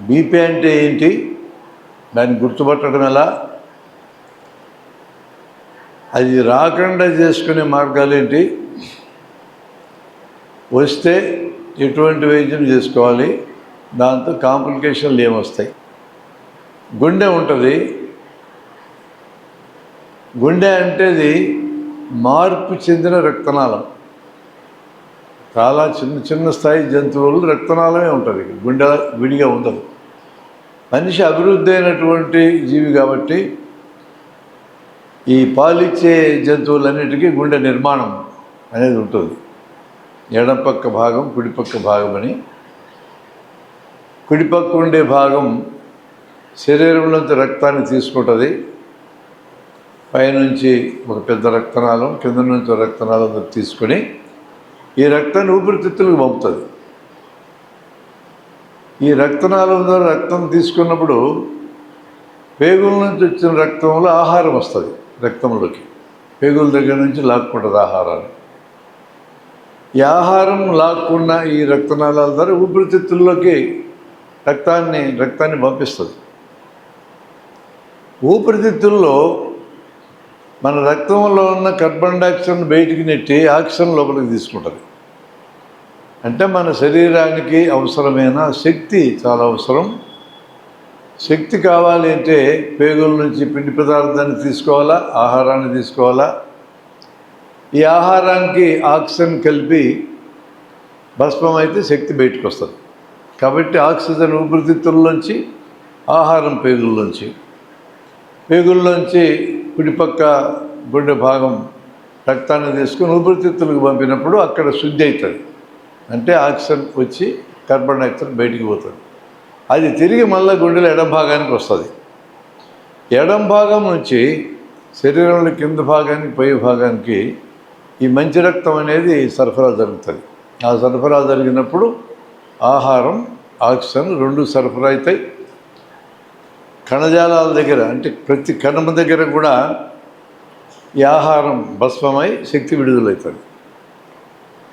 BP అంటే ఏంటి, దాన్ని గుర్తుపట్టడం ఎలా, అది రాకుండా చేసుకునే మార్గాలు ఏంటి, వస్తే ఎటువంటి వైద్యం చేసుకోవాలి, దాంతో కాంప్లికేషన్లు ఏమొస్తాయి. గుండె ఉంటుంది. గుండె అంటేది మార్పు చెందిన రక్తనాళం. చాలా చిన్న చిన్న స్థాయి జంతువులు రక్తనాళమే ఉంటుంది, గుండె విడిగా ఉండదు. మనిషి అభివృద్ధి అయినటువంటి జీవి కాబట్టి ఈ పాలిచ్చే జంతువులన్నిటికీ గుండె నిర్మాణం అనేది ఉంటుంది. ఎడపక్క భాగం, కుడిపక్క భాగం అని. కుడిపక్క ఉండే భాగం శరీరంలోంచి రక్తాన్ని తీసుకుంటుంది. పైనుంచి ఒక పెద్ద రక్తనాళం, కింద నుంచి ఒక రక్తనాళం తీసుకొని ఈ రక్తాన్ని ఊపిరితిత్తులకు పంపుతుంది. ఈ రక్తనాళం ద్వారా రక్తం తీసుకున్నప్పుడు పేగుల నుంచి వచ్చిన రక్తంలో ఆహారం వస్తుంది రక్తంలోకి. పేగుల దగ్గర నుంచి లాక్కుంటుంది ఆహారాన్ని. ఈ ఆహారం లాక్కున్న ఈ రక్తనాళాల ద్వారా ఊపిరితిత్తుల్లోకి రక్తాన్ని పంపిస్తుంది. ఊపిరితిత్తుల్లో మన రక్తంలో ఉన్న కార్బన్ డైఆక్సైడ్ బయటికి నెట్టి ఆక్సిజన్ లోపలికి తీసుకుంటుంది. అంటే మన శరీరానికి అవసరమైన శక్తి చాలా అవసరం. శక్తి కావాలి అంటే పేగుల నుంచి పిండి పదార్థాన్ని తీసుకోవాలా, ఆహారాన్ని తీసుకోవాలా. ఈ ఆహారానికి ఆక్సిజన్ కలిపి భస్మం అయితే శక్తి బయటకు వస్తుంది. కాబట్టి ఆక్సిజన్ ఊపిరితిత్తుల్లోంచి, ఆహారం పేగుల్లోంచి కుడిపక్క గుండె భాగం రక్తాన్ని తీసుకుని ఊపిరితిత్తులకు పంపినప్పుడు అక్కడ శుద్ధి అవుతుంది. అంటే ఆక్సిజన్ వచ్చి కార్బన్ డైఆక్సైడ్ బయటికి పోతుంది. అది తిరిగి మళ్ళీ గుండెలో ఎడం భాగానికి వస్తుంది. ఎడం భాగం నుంచి శరీరంలో కింద భాగానికి, పై భాగానికి ఈ మంచి రక్తం అనేది సరఫరా జరుగుతుంది. ఆ సరఫరా జరిగినప్పుడు ఆహారం, ఆక్సిజన్ రెండు సరఫరా అవుతాయి. కణజాలాల దగ్గర, అంటే ప్రతి కణము దగ్గర కూడా ఈ ఆహారం భస్మమై శక్తి విడుదలవుతుంది.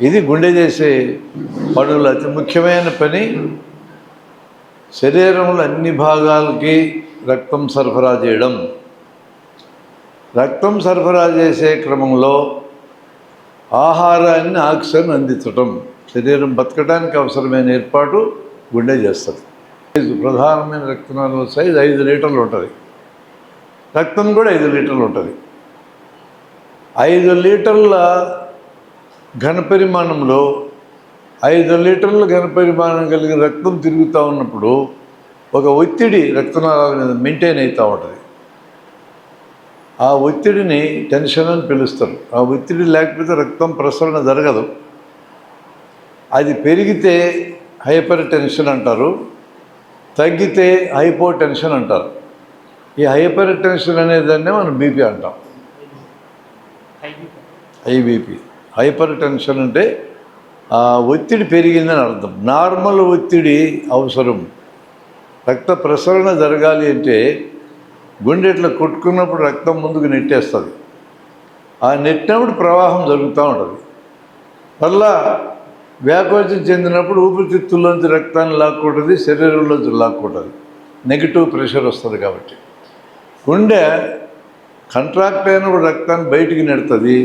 ఇది గుండె చేసే పనులు అతి ముఖ్యమైన పని. శరీరంలో అన్ని భాగాలకి రక్తం సరఫరా చేయడం. రక్తం సరఫరా చేసే క్రమంలో ఆహారాన్ని, ఆక్సిజన్ అందించటం, శరీరం బతకడానికి అవసరమైన ఏర్పాటు గుండె చేస్తుంది. ప్రధానమైన రక్తనాళాల సైజు 5 లీటర్లు ఉంటుంది. రక్తం కూడా 5 లీటర్లు ఉంటుంది. 5 లీటర్ల ఘనపరిమాణంలో 5 లీటర్ల ఘనపరిమాణం కలిగిన రక్తం తిరుగుతూ ఉన్నప్పుడు ఒక ఒత్తిడి రక్తనాళాల మీద మెయింటైన్ అవుతూ ఉంటుంది. ఆ ఒత్తిడిని టెన్షన్ అని పిలుస్తారు. ఆ ఒత్తిడి లేకపోతే రక్తం ప్రసరణ జరగదు. అది పెరిగితే హైపర్ టెన్షన్ అంటారు, తగ్గితే హైపో టెన్షన్ అంటారు. ఈ హైపర్ టెన్షన్ అనేదాన్నే మనం బీపీ అంటాం. ఐబీపీ. హైపర్ టెన్షన్ అంటే ఒత్తిడి పెరిగిందని అర్థం. నార్మల్ ఒత్తిడి అవసరం. రక్త ప్రసరణ జరగాలి అంటే గుండె ఇట్లా కొట్టుకున్నప్పుడు రక్తం ముందుకు నెట్టేస్తుంది. ఆ నెట్టినప్పుడు ప్రవాహం జరుగుతూ ఉంటుంది. మళ్ళా వ్యాకోచం చెందినప్పుడు ఊపిరితిత్తుల్లోంచి రక్తాన్ని లాక్కుంటుంది, శరీరంలోంచి లాక్కుంటుంది. నెగిటివ్ ప్రెషర్ వస్తుంది. కాబట్టి గుండె కంట్రాక్ట్ అయినప్పుడు రక్తాన్ని బయటికి నెడుతుంది,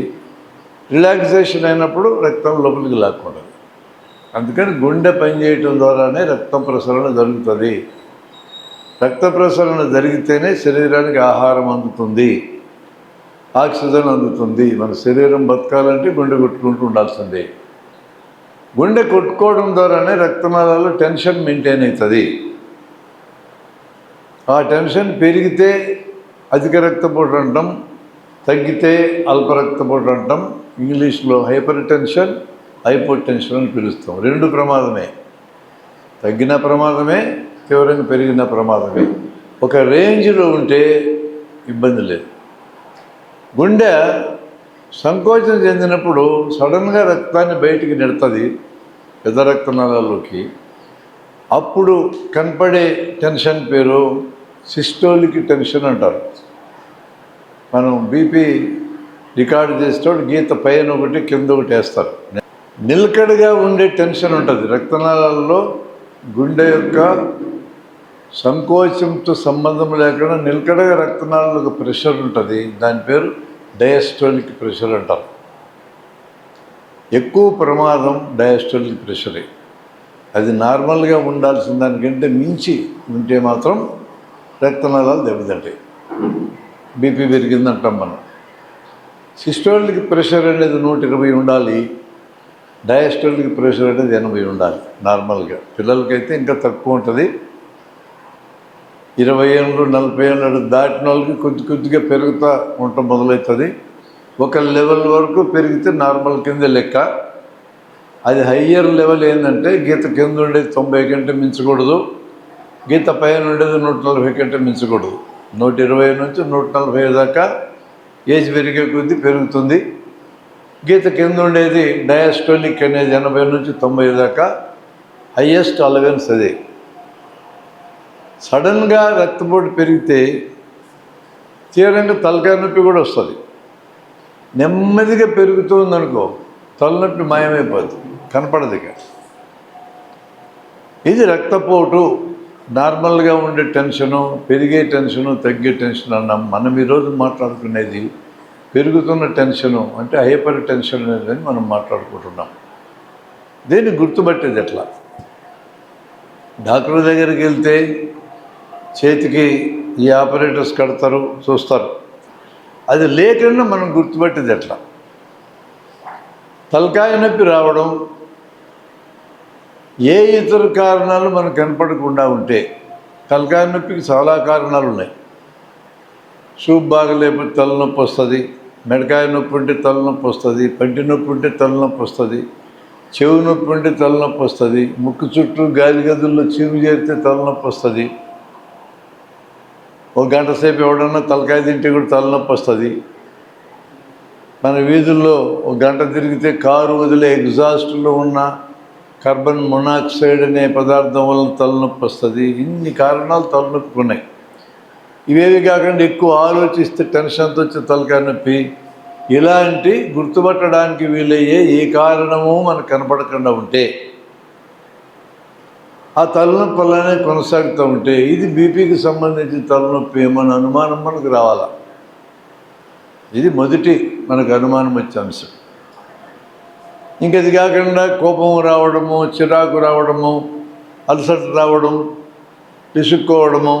రిలాక్సేషన్ అయినప్పుడు రక్తం లోపలికి లాక్కుంటుంది. అందుకని గుండె పనిచేయటం ద్వారానే రక్త ప్రసరణ జరుగుతుంది. రక్త ప్రసరణ జరిగితేనే శరీరానికి ఆహారం అందుతుంది, ఆక్సిజన్ అందుతుంది. మన శరీరం బతకాలంటే గుండె కొట్టుకుంటూ ఉండాల్సిందే. గుండె కొట్టుకోవడం ద్వారానే రక్తనాళాల్లో టెన్షన్ మెయింటైన్ అవుతుంది. ఆ టెన్షన్ పెరిగితే అధిక రక్తపోటు అంటాం, తగ్గితే అల్ప రక్తపోటు అంటాం. ఇంగ్లీష్లో హైపర్ టెన్షన్, హైపో టెన్షన్ అని పిలుస్తాం. రెండు ప్రమాదమే. తగ్గిన ప్రమాదమే, తీవ్రంగా పెరిగిన ప్రమాదమే. ఒక రేంజ్లో ఉంటే ఇబ్బంది లేదు. గుండె సంకోచం చెందినప్పుడు సడన్గా రక్తాన్ని బయటికి నెడుతుంది పెద్ద రక్తనాళాల్లోకి. అప్పుడు కనపడే టెన్షన్ పేరు సిస్టోలిక్ టెన్షన్ అంటారు. మనం బీపీ రికార్డు చేసేటప్పుడు గీత పైన ఒకటి కింద ఒకటి వేస్తారు. నిలకడగా ఉండే టెన్షన్ ఉంటుంది రక్తనాళాల్లో. గుండె యొక్క సంకోచంతో సంబంధం లేకుండా నిలకడగా రక్తనాళాలకు ప్రెషర్ ఉంటుంది. దాని పేరు డయాస్టోలిక్ ప్రెషర్ అంటారు. ఎక్కువ ప్రమాదం డయాస్టోలిక్ ప్రెషరే. అది నార్మల్గా ఉండాల్సిన దానికంటే మించి ఉంటే మాత్రం రక్తనాళాలు దెబ్బతింటాయి, బీపీ పెరిగిందంటాం మనం. సిస్టోలిక్ ప్రెషర్ అనేది 120 ఉండాలి, డయాస్టోలిక్ ప్రెషర్ అనేది 80 ఉండాలి నార్మల్గా. పిల్లలకైతే ఇంకా తక్కువ ఉంటుంది. 20 ఏళ్ళు 40 ఏళ్ళు దాటిన వాళ్ళకి కొద్ది కొద్దిగా పెరుగుతూ ఉండటం మొదలవుతుంది. ఒక లెవెల్ వరకు పెరిగితే నార్మల్ కింద లెక్క. అది హయ్యర్ లెవెల్ ఏంటంటే గీత కింద ఉండేది 90 కంటే మించకూడదు, గీత పైన ఉండేది 140 కంటే మించకూడదు. 120 నుంచి 140 దాకా ఏజ్ పెరిగే కొద్దీ పెరుగుతుంది. గీత కింద ఉండేది డయాస్టోలిక్ అనేది 80 నుంచి 90 దాకా హయ్యెస్ట్ అలవెన్స్. అదే సడన్గా రక్తపోటు పెరిగితే తీవ్రంగా తలకాయ నొప్పి కూడా వస్తుంది. నెమ్మదిగా పెరుగుతుందనుకో తలనొప్పి మాయమైపోతుంది, కనపడదు ఇక. ఇది రక్తపోటు. నార్మల్గా ఉండే టెన్షను, పెరిగే టెన్షను, తగ్గే టెన్షన్ అన్నాం. మనం ఈరోజు మాట్లాడుకునేది పెరుగుతున్న టెన్షను, అంటే హైపర్ టెన్షన్ అనేది మనం మాట్లాడుకుంటున్నాం. దీన్ని గుర్తుపట్టేది ఎట్లా? డాక్టర్ దగ్గరికి వెళ్తే చేతికి ఈ ఆపరేటర్స్ కడతారు, చూస్తారు. అది లేకుండా మనం గుర్తుపట్టేది ఎట్లా? తలకాయ నొప్పి రావడం, ఏ ఇతర కారణాలు మనకు కనపడకుండా ఉంటే, తలకాయ నొప్పికి చాలా కారణాలు ఉన్నాయి. సూప్ బాగలేకపోతే తలనొప్పి వస్తుంది, మెడకాయ నొప్పి ఉంటే తలనొప్పి వస్తుంది, పంటి నొప్పి ఉంటే తలనొప్పి వస్తుంది, చెవు నొప్పి ఉంటే తలనొప్పి వస్తుంది, ముక్కు చుట్టూ గాలి గదుల్లో చీము చేరితే తలనొప్పి వస్తుంది, ఒక గంట సేపు ఎవడన్నా తలకాయ తింటే కూడా తలనొప్పి వస్తుంది, మన వీధుల్లో ఒక గంట తిరిగితే కారు వదిలే ఎగ్జాస్ట్లో ఉన్న కార్బన్ మొనాక్సైడ్ అనే పదార్థం వల్ల తలనొప్పి వస్తుంది. ఇన్ని కారణాలు తలనొప్పికి ఉన్నాయి. ఇవేవి కాకుండా ఎక్కువ ఆలోచిస్తే టెన్షన్తో వచ్చే తలకాయ నొప్పి, ఇలాంటి గుర్తుపట్టడానికి వీలయ్యే ఏ కారణము మనకు కనపడకుండా ఉంటే, ఆ తలనొప్పి అలానే కొనసాగుతూ ఉంటే ఇది బీపీకి సంబంధించిన తలనొప్పి ఏమని అనుమానం మనకు రావాలా. ఇది మొదటి మనకు అనుమానం వచ్చే అంశం. ఇంకది కాకుండా కోపం రావడము, చిరాకు రావడము, అలసట రావడం, విసుక్కోవడము,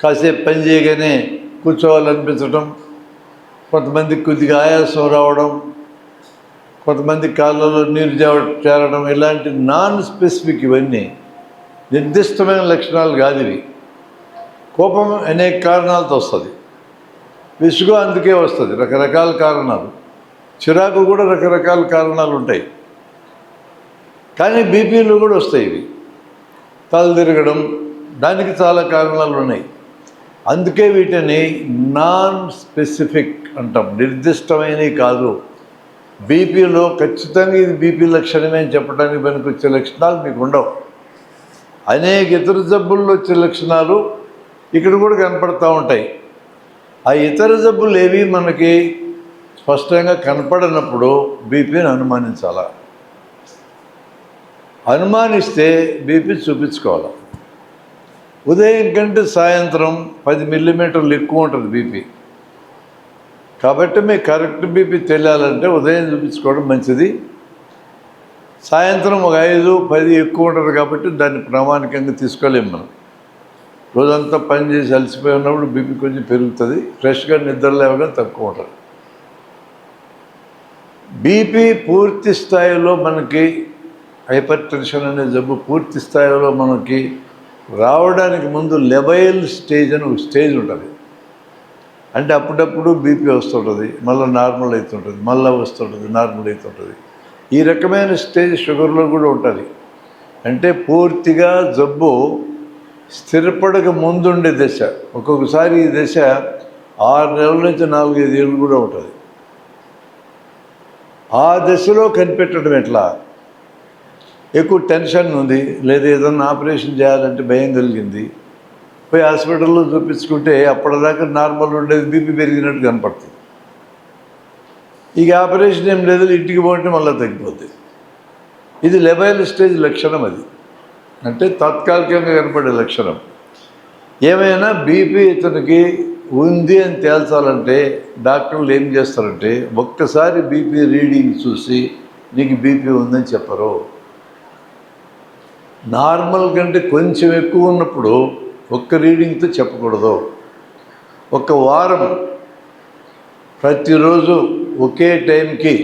కాసేపు పని చేయగానే కూర్చోవాలనిపించడం, కొంతమందికి కొద్దిగా ఆయాసం రావడం, కొంతమంది కాళ్ళలో నీరు చేరడం, ఇలాంటి నాన్ స్పెసిఫిక్, ఇవన్నీ నిర్దిష్టమైన లక్షణాలు కాదు ఇవి. కోపం అనేక కారణాలతో వస్తుంది, విసుగు అందుకే వస్తుంది, రకరకాల కారణాలు. చిరాకు కూడా రకరకాల కారణాలు ఉంటాయి. కానీ బీపీలు కూడా వస్తాయి. ఇవి తల తిరగడం, దానికి చాలా కారణాలు ఉన్నాయి. అందుకే వీటిని నాన్ స్పెసిఫిక్ అంటాం, నిర్దిష్టమైనవి కాదు. బీపీలో ఖచ్చితంగా ఇది బీపీ లక్షణమే అని చెప్పడానికి పనికొచ్చే లక్షణాలు మీకు ఉండవు. అనేక ఇతర జబ్బుల్లో వచ్చే లక్షణాలు ఇక్కడ కూడా కనపడుతూ ఉంటాయి. ఆ ఇతర జబ్బులు ఏవి మనకి స్పష్టంగా కనపడినప్పుడు బీపీని అనుమానించాలా. అనుమానిస్తే బీపీ చూపించుకోవాలి. ఉదయం కంటే సాయంత్రం 10 మిల్లీమీటర్లు ఎక్కువ ఉంటుంది బీపీ. కాబట్టి మీకు కరెక్ట్ బీపీ తెలియాలంటే ఉదయం చూపించుకోవడం మంచిది. సాయంత్రం ఒక 5-10 ఎక్కువ ఉంటుంది కాబట్టి దాన్ని ప్రామాణికంగా తీసుకోలేము మనం. రోజంతా పని చేసి అలసిపోయి ఉన్నప్పుడు బీపీ కొంచెం పెరుగుతుంది, ఫ్రెష్గా నిద్ర లేవగా తక్కువ ఉంటుంది. బీపీ పూర్తి స్థాయిలో మనకి హైపర్ టెన్షన్ అనే జబ్బు పూర్తి స్థాయిలో మనకి రావడానికి ముందు లెబైల్ స్టేజ్ అని ఒక స్టేజ్ ఉంటుంది. అంటే అప్పుడప్పుడు బీపీ వస్తుంటుంది, మళ్ళీ నార్మల్ అవుతుంటుంది, మళ్ళీ వస్తుంటుంది, నార్మల్ అవుతుంటుంది. ఈ రకమైన స్టేజ్ షుగర్లో కూడా ఉంటుంది. అంటే పూర్తిగా జబ్బు స్థిరపడక ముందుండే దశ. ఒక్కొక్కసారి ఈ దశ 6 నెలల నుంచి 4-5 ఏళ్ళు కూడా ఉంటుంది. ఆ దశలో కనిపెట్టడం ఎట్లా? ఎక్కువ టెన్షన్ ఉంది, లేదా ఏదన్నా ఆపరేషన్ చేయాలంటే భయం కలిగింది, పోయి హాస్పిటల్లో చూపించుకుంటే అప్పటిదాకా నార్మల్ ఉండేది బీపీ పెరిగినట్టు కనపడుతుంది. ఇక ఆపరేషన్ ఏం లేదు, ఇంటికి పోతే మళ్ళీ తగ్గిపోతుంది. ఇది లెబైల్ స్టేజ్ లక్షణం. అది అంటే తాత్కాలికంగా కనపడే లక్షణం. ఏమైనా బీపీ ఇతనికి ఉంది అని తేల్చాలంటే డాక్టర్లు ఏం చేస్తారంటే ఒక్కసారి బీపీ రీడింగ్ చూసి నీకు బీపీ ఉందని చెప్పరు. నార్మల్ కంటే కొంచెం ఎక్కువ ఉన్నప్పుడు ఒక్క రీడింగ్తో చెప్పకూడదు. ఒక వారం ప్రతిరోజు ఒకే టైంకి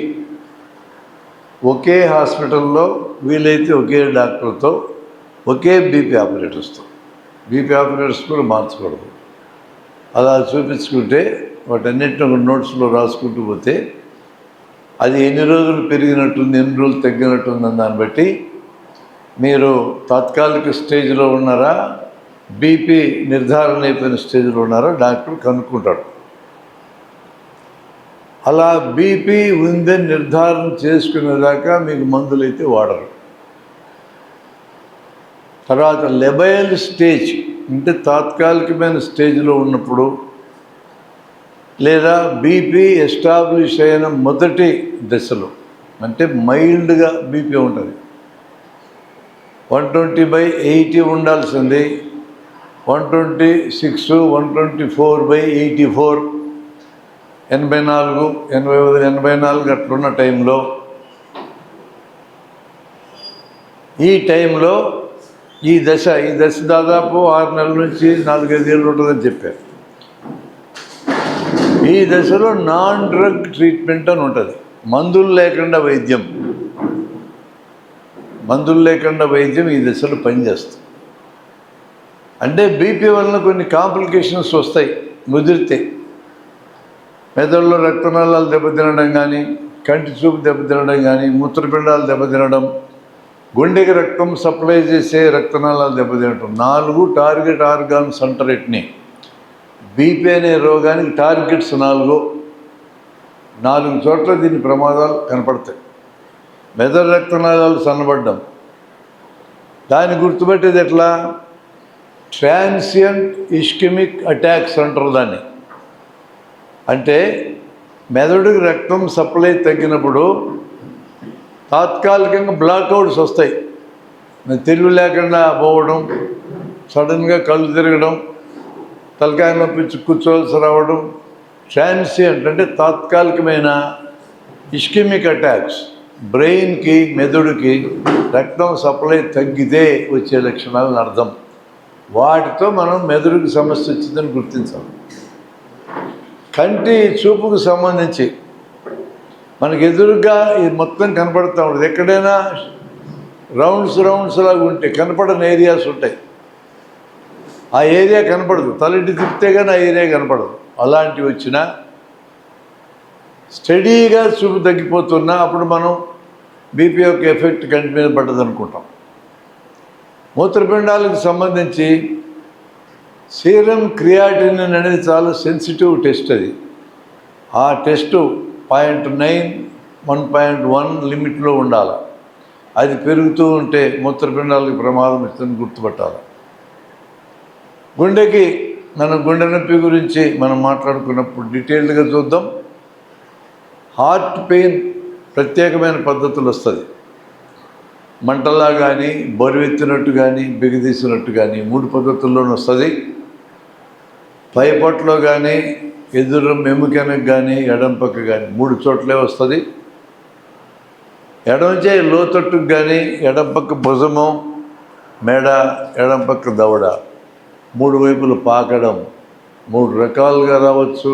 ఒకే హాస్పిటల్లో వీలైతే ఒకే డాక్టర్తో ఒకే బీపీ ఆపరేటర్స్ కూడా మార్చకూడదు. అలా చూపించుకుంటే వాటన్నిటిని ఒక నోట్స్లో రాసుకుంటూ పోతే అది ఎన్ని రోజులు పెరిగినట్టుంది, ఎన్ని రోజులు తగ్గినట్టుందని దాన్ని బట్టి మీరు తాత్కాలిక స్టేజ్లో ఉన్నారా, బీపీ నిర్ధారణ అయిపోయిన స్టేజ్లో ఉన్నారా డాక్టర్ కనుక్కుంటాడు. అలా బీపీ ఉందని నిర్ధారణ చేసుకునేదాకా మీకు మందులైతే వాడరు. తర్వాత లెబైల్ స్టేజ్ అంటే తాత్కాలికమైన స్టేజ్లో ఉన్నప్పుడు లేదా బీపీ ఎస్టాబ్లిష్ అయిన మొదటి దశలో అంటే మైల్డ్గా బీపీ ఉంటుంది. 120/80 ఉండాల్సింది 126, 124/84, 84, 84 అట్లున్న టైంలో ఈ దశ దాదాపు 6 నెలల నుంచి 4-5 ఏళ్ళు ఉంటుందని చెప్పారు. ఈ దశలో నాన్ డ్రగ్ ట్రీట్మెంట్ అని ఉంటుంది. మందులు లేకుండా వైద్యం ఈ దశలో పనిచేస్తుంది. అంటే బీపీ వలన కొన్ని కాంప్లికేషన్స్ వస్తాయి. ముదిరితే మెదడులో రక్తనాళాలు దెబ్బతినడం కానీ, కంటి చూపు దెబ్బతినడం కానీ, మూత్రపిండాలు దెబ్బతినడం, గుండెకి రక్తం సప్లై చేసే రక్తనాళాలు దెబ్బతినడం. 4 టార్గెట్ ఆర్గాన్స్ అంటారు. వీటిని బీపీ అనే రోగానికి టార్గెట్స్ 4 చోట్ల దీని ప్రమాదాలు కనపడతాయి. మెదడు రక్తనాళాలు సన్నబడ్డం, దాన్ని గుర్తుపెట్టేది ఎట్లా? ట్రాన్సియంట్ ఇస్కెమిక్ అటాక్స్ అంటారు దాన్ని. అంటే మెదడుకి రక్తం సప్లై తగ్గినప్పుడు తాత్కాలికంగా బ్లాక్అవుట్స్ వస్తాయి. తెలివి లేకుండా పోవడం, సడన్గా కళ్ళు తిరగడం, తలకాయ నొప్పి కూర్చోవలసి రావడం. ట్రాన్సియంట్ అంటే తాత్కాలికమైన ఇస్కెమిక్ అటాక్స్. బ్రెయిన్కి మెదడుకి రక్తం సప్లై తగ్గితే వచ్చే లక్షణాలను అర్థం. వాటితో మనం మెదడుకి సమస్య వచ్చిందని గుర్తించాలి. కంటి చూపుకు సంబంధించి మనకు ఎదురుగా ఇది మొత్తం కనపడుతూ ఉంటుంది. ఎక్కడైనా రౌండ్స్ లాగా ఉంటే కనపడని ఏరియాస్ ఉంటాయి. ఆ ఏరియా కనపడదు, తలెట్టి తిప్పితే కానీ ఆ ఏరియా కనపడదు. అలాంటివి వచ్చినా స్టడీగా చూపు తగ్గిపోతున్నా అప్పుడు మనం బీపీ యొక్క ఎఫెక్ట్ కంటి మీద పడ్డది అనుకుంటాం. మూత్రపిండాలకు సంబంధించి సీరం క్రియాటినిన్ అనేది చాలా సెన్సిటివ్ టెస్ట్. ఆ టెస్టు 0.9, 1.1 లిమిట్లో ఉండాలి. అది పెరుగుతూ ఉంటే మూత్రపిండాలకు ప్రమాదం ఇస్తుందని గుర్తుపట్టాలి. గుండె నొప్పి గురించి మనం మాట్లాడుకున్నప్పుడు డీటెయిల్డ్గా చూద్దాం. హార్ట్ పెయిన్ ప్రత్యేకమైన పద్ధతులు వస్తుంది. మంటలా కానీ, బరువెత్తినట్టు కానీ, బిగదీసినట్టు కానీ 3 పద్ధతుల్లోనూ వస్తుంది. పైపట్లో కానీ, ఎదురు ఎముకనకు కానీ, ఎడంపక్క కానీ 3 చోట్లే వస్తుంది. ఎడమచే లోతట్టుకు కానీ, ఎడంపక్క భుజము, మెడ, ఎడంపక్క దవడ 3 వైపులు పాకడం 3 రకాలుగా రావచ్చు,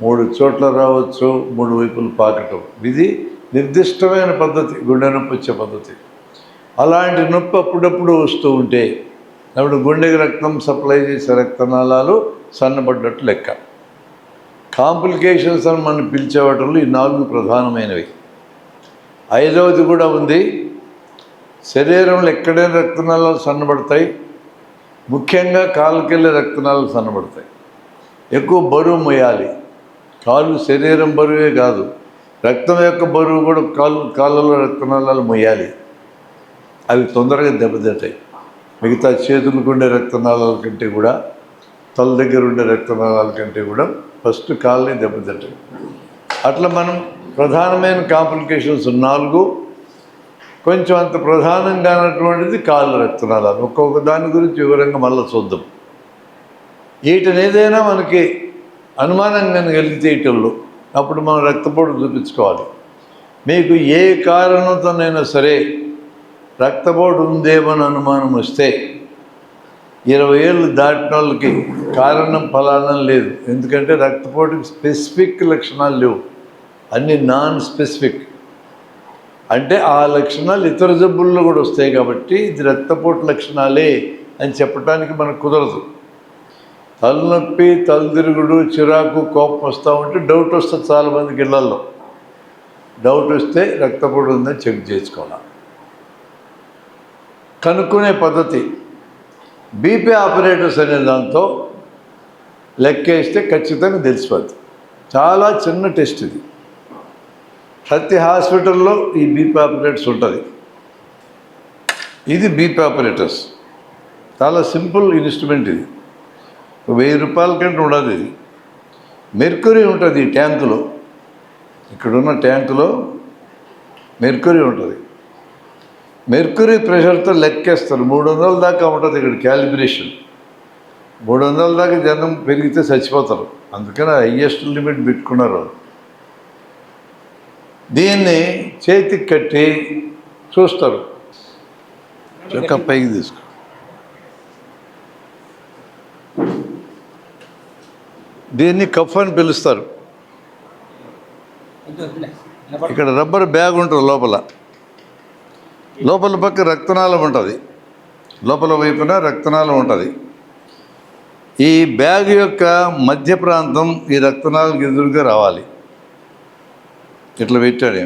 3 చోట్ల రావచ్చు, 3 వైపులు పాకటం. ఇది నిర్దిష్టమైన పద్ధతి, గుండె నొప్పి వచ్చే పద్ధతి. అలాంటి నొప్పి అప్పుడప్పుడు వస్తూ ఉంటే అప్పుడు గుండెకి రక్తం సప్లై చేసే రక్తనాళాలు సన్నబడ్డట్టు లెక్క. కాంప్లికేషన్స్ అని మనం పిలిచే వాటిల్లో ఈ 4 ప్రధానమైనవి. 5వది కూడా ఉంది. శరీరంలో ఎక్కడైనా రక్తనాళాలు సన్నబడతాయి. ముఖ్యంగా కాళ్ళకెళ్ళే రక్తనాళాలు సన్నబడతాయి. ఎక్కువ బరువు మోయాలి. కాళ్ళు శరీరం బరువే కాదు, రక్తం యొక్క బరువు కూడా కాళ్ళలో రక్తనాళాలు మోయాలి. అవి తొందరగా దెబ్బతింటాయి. మిగతా చేతులకు ఉండే రక్తనాళాల కంటే కూడా, తల దగ్గర ఉండే రక్తనాళాల కంటే కూడా ఫస్ట్ కాళ్ళని దెబ్బతింటాయి. అట్లా మనం ప్రధానమైన కాంప్లికేషన్స్ 4. కొంచెం అంత ప్రధానంగా అన్నటువంటిది కాళ్ళ రక్తనాళాలు. ఒక్కొక్క దాని గురించి వివరంగా మళ్ళీ చూద్దాం. వీటిని ఏదైనా మనకి అనుమానంగా కలిగితే వీటిల్లో అప్పుడు మనం రక్తపోటు చూపించుకోవాలి. మీకు ఏ కారణంతోనైనా సరే రక్తపోటు ఉందేమని అనుమానం వస్తే 20 ఏళ్ళు దాటిన వాళ్ళకి కారణం ఫలానా లేదు. ఎందుకంటే రక్తపోటుకి స్పెసిఫిక్ లక్షణాలు లేవు, అన్నీ నాన్ స్పెసిఫిక్. అంటే ఆ లక్షణాలు ఇతర జబ్బుల్లో కూడా వస్తాయి కాబట్టి ఇది రక్తపోటు లక్షణాలే అని చెప్పడానికి మనకు కుదరదు. తలనొప్పి, తలదిరుగుడు, చిరాకు, కోపం వస్తూ ఉంటే డౌట్ వస్తుంది. చాలామందికి ఇళ్లలో డౌట్ వస్తే రక్తపోటు ఉందని చెక్ చేసుకోవాలి. కనుక్కునే పద్ధతి బీపీ ఆపరేటర్స్ అనే దాంతో లెక్కేస్తే ఖచ్చితంగా తెలిసిపోద్ది. చాలా చిన్న టెస్ట్ ఇది. ప్రతి హాస్పిటల్లో ఈ బీపీ ఆపరేటర్స్ ఉంటుంది. ఇది బీపీ ఆపరేటర్స్, చాలా సింపుల్ ఇన్స్ట్రుమెంట్. ఇది 1000 రూపాయల కంటే ఉండదు. ఇది మెర్క్యూరీ ఉంటుంది ఈ ట్యాంకులో. ఇక్కడున్న ట్యాంకులో మెర్క్యూరీ ఉంటుంది. మెర్క్యూరీ ప్రెషర్తో లెక్కేస్తారు. 300 దాకా ఉంటుంది ఇక్కడ క్యాలిబ్రేషన్. 300 దాకా జనం పెరిగితే చచ్చిపోతారు, అందుకని హైయెస్ట్ లిమిట్ పెట్టుకున్నారు. దీన్ని చేతికి కట్టి చూస్తారు. చొక్కా పైకి తీసుకో. దీన్ని కఫ్ అని పిలుస్తారు. ఇక్కడ రబ్బర్ బ్యాగ్ ఉంటుంది. లోపల పక్క రక్తనాళం ఉంటుంది. లోపల వైపున రక్తనాళం ఉంటుంది. ఈ బ్యాగ్ యొక్క మధ్య ప్రాంతం ఈ రక్తనాళానికి ఎదురుగా రావాలి. ఇట్లా పెట్టాడు.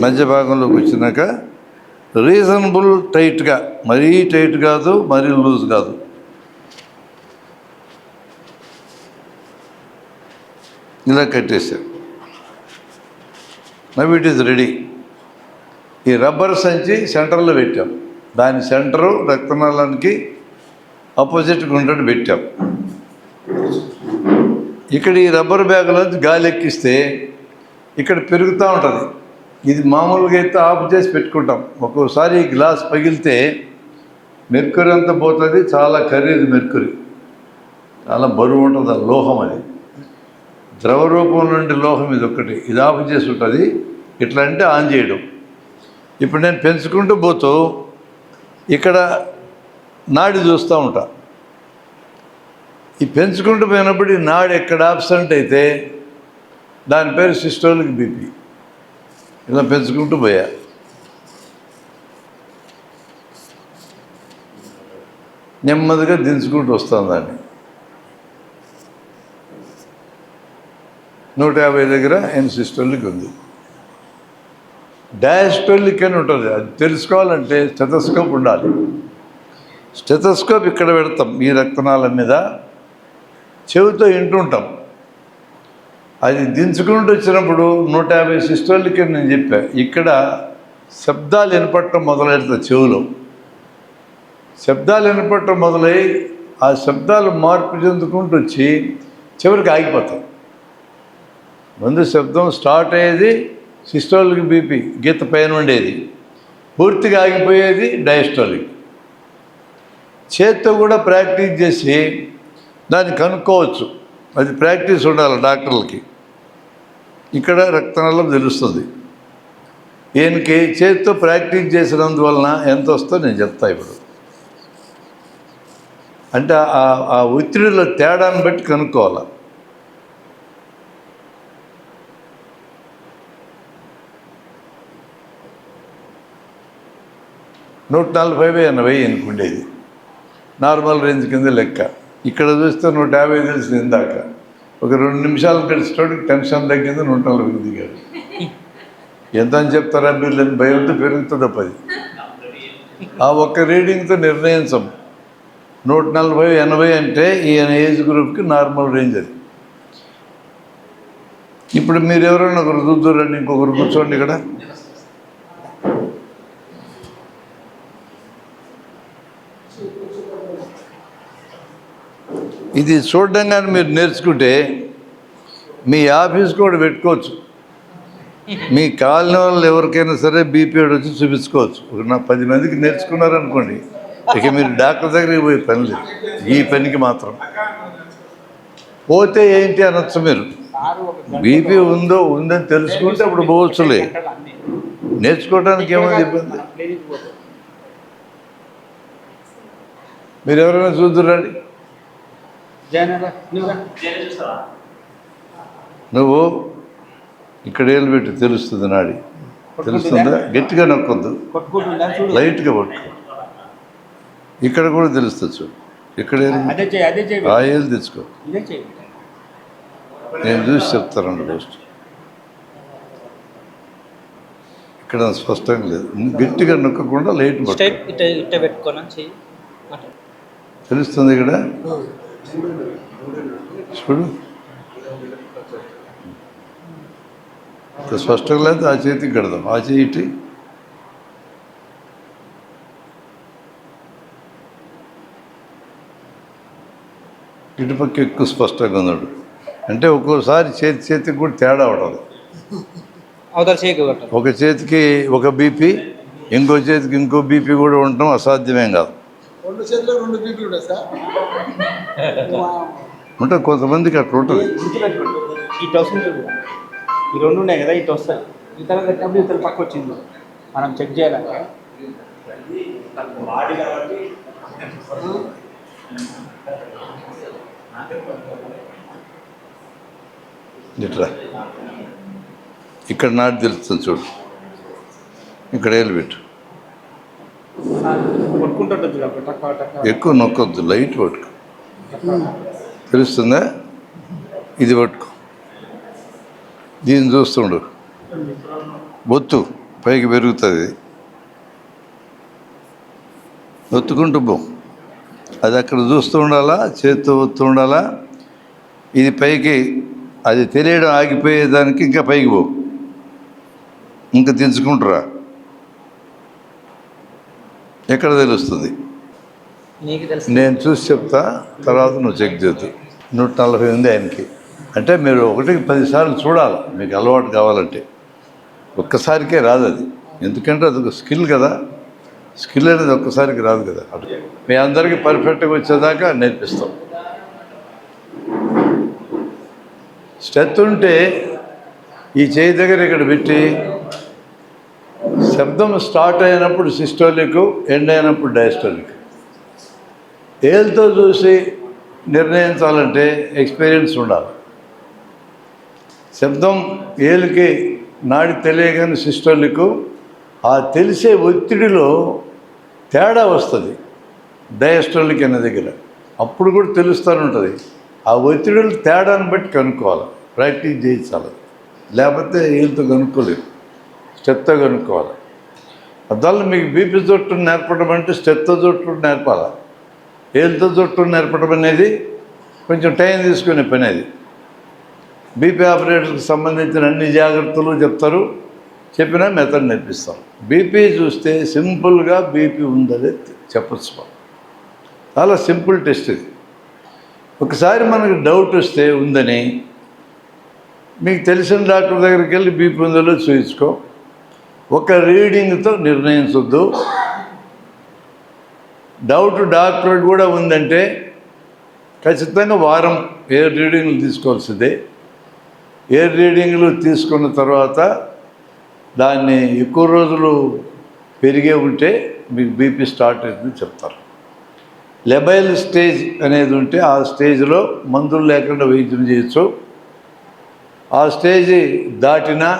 మధ్య భాగంలోకి వచ్చినాక రీజనబుల్ టైట్గా, మరీ టైట్ కాదు, మరీ లూజ్ కాదు. ఇలా కట్టేశారు. Now it is ready. ఈ రబ్బర్ సంచి సెంటర్లో పెట్టాం. దాని సెంటరు రక్తనాళానికి ఆపోజిట్గా ఉండేట్టు పెట్టాం. ఇక్కడ ఈ రబ్బర్ బ్యాగ్లోంచి గాలి ఎక్కిస్తే ఇక్కడ పెరుగుతూ ఉంటుంది. ఇది మామూలుగా అయితే ఆఫ్ చేసి పెట్టుకుంటాం. ఒక్కోసారి ఈ గ్లాస్ పగిలితే మెర్క్యూరీ అంతా పోతుంది. చాలా ఖరీదు మెర్క్యూరీ, చాలా బరువు ఉంటుంది. ఆ లోహం అది ద్రవ రూపం నుండి లోహం ఇది ఒకటి. ఇది ఆఫ్ చేసి ఉంటుంది. ఇట్లా అంటే ఆన్ చేయడం. ఇప్పుడు నేను పెంచుకుంటూ పోతూ ఇక్కడ నాడి చూస్తూ ఉంటా. ఈ పెంచుకుంటూ పోయినప్పుడు ఈ నాడి ఎక్కడ ఆబ్సెంట్ అయితే దాని పేరు సిస్టోలిక్ బీపీ. ఇలా పెంచుకుంటూ పోయా. నెమ్మదిగా దించుకుంటూ వస్తాను. దాన్ని 150 దగ్గర సిస్టోలిక్ ఉంది. డయాస్టోలిక్ అని ఉంటుంది. అది తెలుసుకోవాలంటే స్టెథోస్కోప్ ఉండాలి. స్టెథోస్కోప్ ఇక్కడ పెడతాం ఈ రక్తనాళం మీద, చెవితో వింటుంటాం. అది దించుకుంటూ వచ్చినప్పుడు 150 సిస్టోలిక్ అని నేను చెప్పా. ఇక్కడ శబ్దాలు వినపడటం మొదలెడతాయి. చెవులో శబ్దాలు వినపడటం మొదలై ఆ శబ్దాలు మార్పు చెందుకుంటూ వచ్చి చివరికి ఆగిపోతాయి. ముందు శబ్దం స్టార్ట్ అయ్యేది సిస్టోలిక్ బీపీ, గీత పైన ఉండేది. పూర్తిగా ఆగిపోయేది డయాస్టోలిక్. చేత్తో కూడా ప్రాక్టీస్ చేసి దాన్ని కనుక్కోవచ్చు. అది ప్రాక్టీస్ ఉండాలి డాక్టర్లకి. ఇక్కడ రక్తనాళం తెలుస్తుంది. ఈయనకి చేత్తో ప్రాక్టీస్ చేసినందువలన ఎంత వస్తుందో నేను చెప్తా ఇప్పుడు. అంటే ఆ ఒత్తిడిలో తేడాన్ని బట్టి కనుక్కోవాలి. నూట 140/80 ఎనుకుండేది నార్మల్ రేంజ్ కింద లెక్క. ఇక్కడ చూస్తే 150 తెలిసింది ఇందాక. ఒక 2 నిమిషాలు కలిసేటోడికి టెన్షన్ తగ్గింది, 140 దిగాడు. ఎంత అని చెప్తారా మీరు? భయంతో పెరుగుతుంది 10. ఆ ఒక్క రీడింగ్తో నిర్ణయించం. 140/80 అంటే ఈయన ఏజ్ గ్రూప్కి నార్మల్ రేంజ్ అది. ఇప్పుడు మీరు ఎవరైనా ఒకరు చూద్దురండి, ఇంకొకరు కూర్చోండి ఇక్కడ. ఇది చూడడంగానే మీరు నేర్చుకుంటే మీ ఆఫీస్ కూడా పెట్టుకోవచ్చు. మీ కాలనీ వాళ్ళు ఎవరికైనా సరే బీపీ వచ్చి చూపించుకోవచ్చు. ఒక 10 మందికి నేర్చుకున్నారనుకోండి, ఇక మీరు డాక్టర్ దగ్గరికి పోయి పని లేదు, ఈ పనికి మాత్రం. పోతే ఏంటి అనొచ్చు మీరు, బీపీ ఉందని తెలుసుకుంటే అప్పుడు పోవచ్చులే, నేర్చుకోవడానికి ఏమైంది ఇబ్బంది. మీరు ఎవరైనా చూద్దురండి, నువ్వు ఇక్కడ ఏళ్ళు పెట్టి తెలుస్తుంది నాడి, తెలుస్తుందా? గట్టిగా నొక్కొద్దు, లైట్గా పట్టుకో, ఇక్కడ కూడా తెలుస్తుంది చూడు. ఇక్కడ ఆ ఏళ్ళు తెచ్చుకో, నేను చూసి చెప్తానండి ఫస్ట్. ఇక్కడ స్పష్టంగా లేదు, గట్టిగా నొక్కకుండా లైట్ పట్టుకో, తెలుస్తుంది ఇక్కడ చూడు. స్పష్టంగా లేదు, ఆ చేతికి కడదాం, ఆ చేయి ఇటు. ఇటుపక్క ఎక్కువ స్పష్టంగా ఉన్నాడు అంటే ఒక్కోసారి చేతికి కూడా తేడా ఉంటుంది. ఒక చేతికి ఒక బీపీ, ఇంకో చేతికి ఇంకో బీపీ కూడా ఉండటం అసాధ్యమేం కాదు. ఉంటుంది కొంతమందికి అట్లా ఉంటుంది. ఈ రెండు ఉన్నాయి కదా, ఇటు వస్తాయి, ఇతర కట్టినప్పుడు ఇతర పక్క వచ్చింది, మనం చెక్ చేయాలంటే. ఇట్లా ఇక్కడ నాటి తెలుస్తుంది చూడు, ఇక్కడ ఏళ్ళు పెట్టు, ఎక్కువ నొక్కొద్దు, లైట్ పట్టుకో, తెలుస్తుందా? ఇది పట్టుకో, దీన్ని చూస్తుండు, ఒత్తు పైకి పెరుగుతుంది, ఒత్తుకుంటూ పో, అది అక్కడ చూస్తూ ఉండాలా, చేత్తో ఒత్తు ఉండాలా. ఇది పైకి, అది తెలియడం ఆగిపోయేదానికి ఇంకా పైకి పో, ఇంకా దించుకుంటురా, ఎక్కడ తెలుస్తుంది నేను చూసి చెప్తా, తర్వాత నువ్వు చెక్ చేద్దు. 140 ఉంది ఆయనకి, అంటే మీరు 1కి 10 సార్లు చూడాలి, మీకు అలవాటు కావాలంటే. ఒక్కసారికే రాదు అది, ఎందుకంటే అది ఒక స్కిల్ కదా, స్కిల్ అనేది ఒక్కసారికి రాదు కదా. మీ అందరికీ పర్ఫెక్ట్గా వచ్చేదాకా నేర్పిస్తాం. స్ట్రెత్ ఉంటే ఈ చేయి దగ్గర ఇక్కడ పెట్టి, శబ్దం స్టార్ట్ అయినప్పుడు సిస్టోలిక్, ఎండ్ అయినప్పుడు డయాస్టోలిక్. ఏళ్ళతో చూసి నిర్ణయించాలంటే ఎక్స్పీరియన్స్ ఉండాలి. శబ్దం ఏళ్ళకి నాడి తెలియగానే సిస్టోలిక్, ఆ తెలిసే ఒత్తిడిలో తేడా వస్తుంది డయాస్టోలిక్ అనే దగ్గర, అప్పుడు కూడా తెలుస్తూనే ఉంటుంది. ఆ ఒత్తిడిలో తేడాన్ని బట్టి కనుక్కోవాలి, ప్రాక్టీస్ చేయించాలి, లేకపోతే ఏళ్ళతో కనుక్కోలేదు, స్టెప్తో కనుక్కోవాలి. అద్దాలు మీకు బీపీ జొట్టు నేర్పడం అంటే స్టెప్తో జొట్టు నేర్పాలి, ఏళ్ళతో జొట్టు నేర్పడం అనేది కొంచెం టైం తీసుకునే పని. అది బీపీ ఆపరేటర్కి సంబంధించిన అన్ని జాగ్రత్తలు చెప్తారు, చెప్పిన మెథడ్ నేర్పిస్తాం. బీపీ చూస్తే సింపుల్గా బీపీ ఉందని చెప్పచ్చు, చాలా సింపుల్ టెస్ట్ ఇది. ఒకసారి మనకు డౌట్ వస్తే ఉందని, మీకు తెలిసిన డాక్టర్ దగ్గరికి వెళ్ళి బీపీ ఉందో చూయించుకో. ఒక రీడింగ్తో నిర్ణయించొద్దు. డౌట్ డాక్టర్ కూడా ఉందంటే ఖచ్చితంగా వారం ఎయిర్ రీడింగ్లు తీసుకోవాల్సిందే. ఎయిర్ రీడింగ్లు తీసుకున్న తర్వాత దాన్ని ఎక్కువ రోజులు పెరిగే ఉంటే మీకు బీపీ స్టార్ట్ అవుతుందని చెప్తారు. లెబైల్ స్టేజ్ అనేది ఉంటే ఆ స్టేజ్లో మందులు లేకుండా వైద్యం చేయొచ్చు. ఆ స్టేజ్ దాటినా,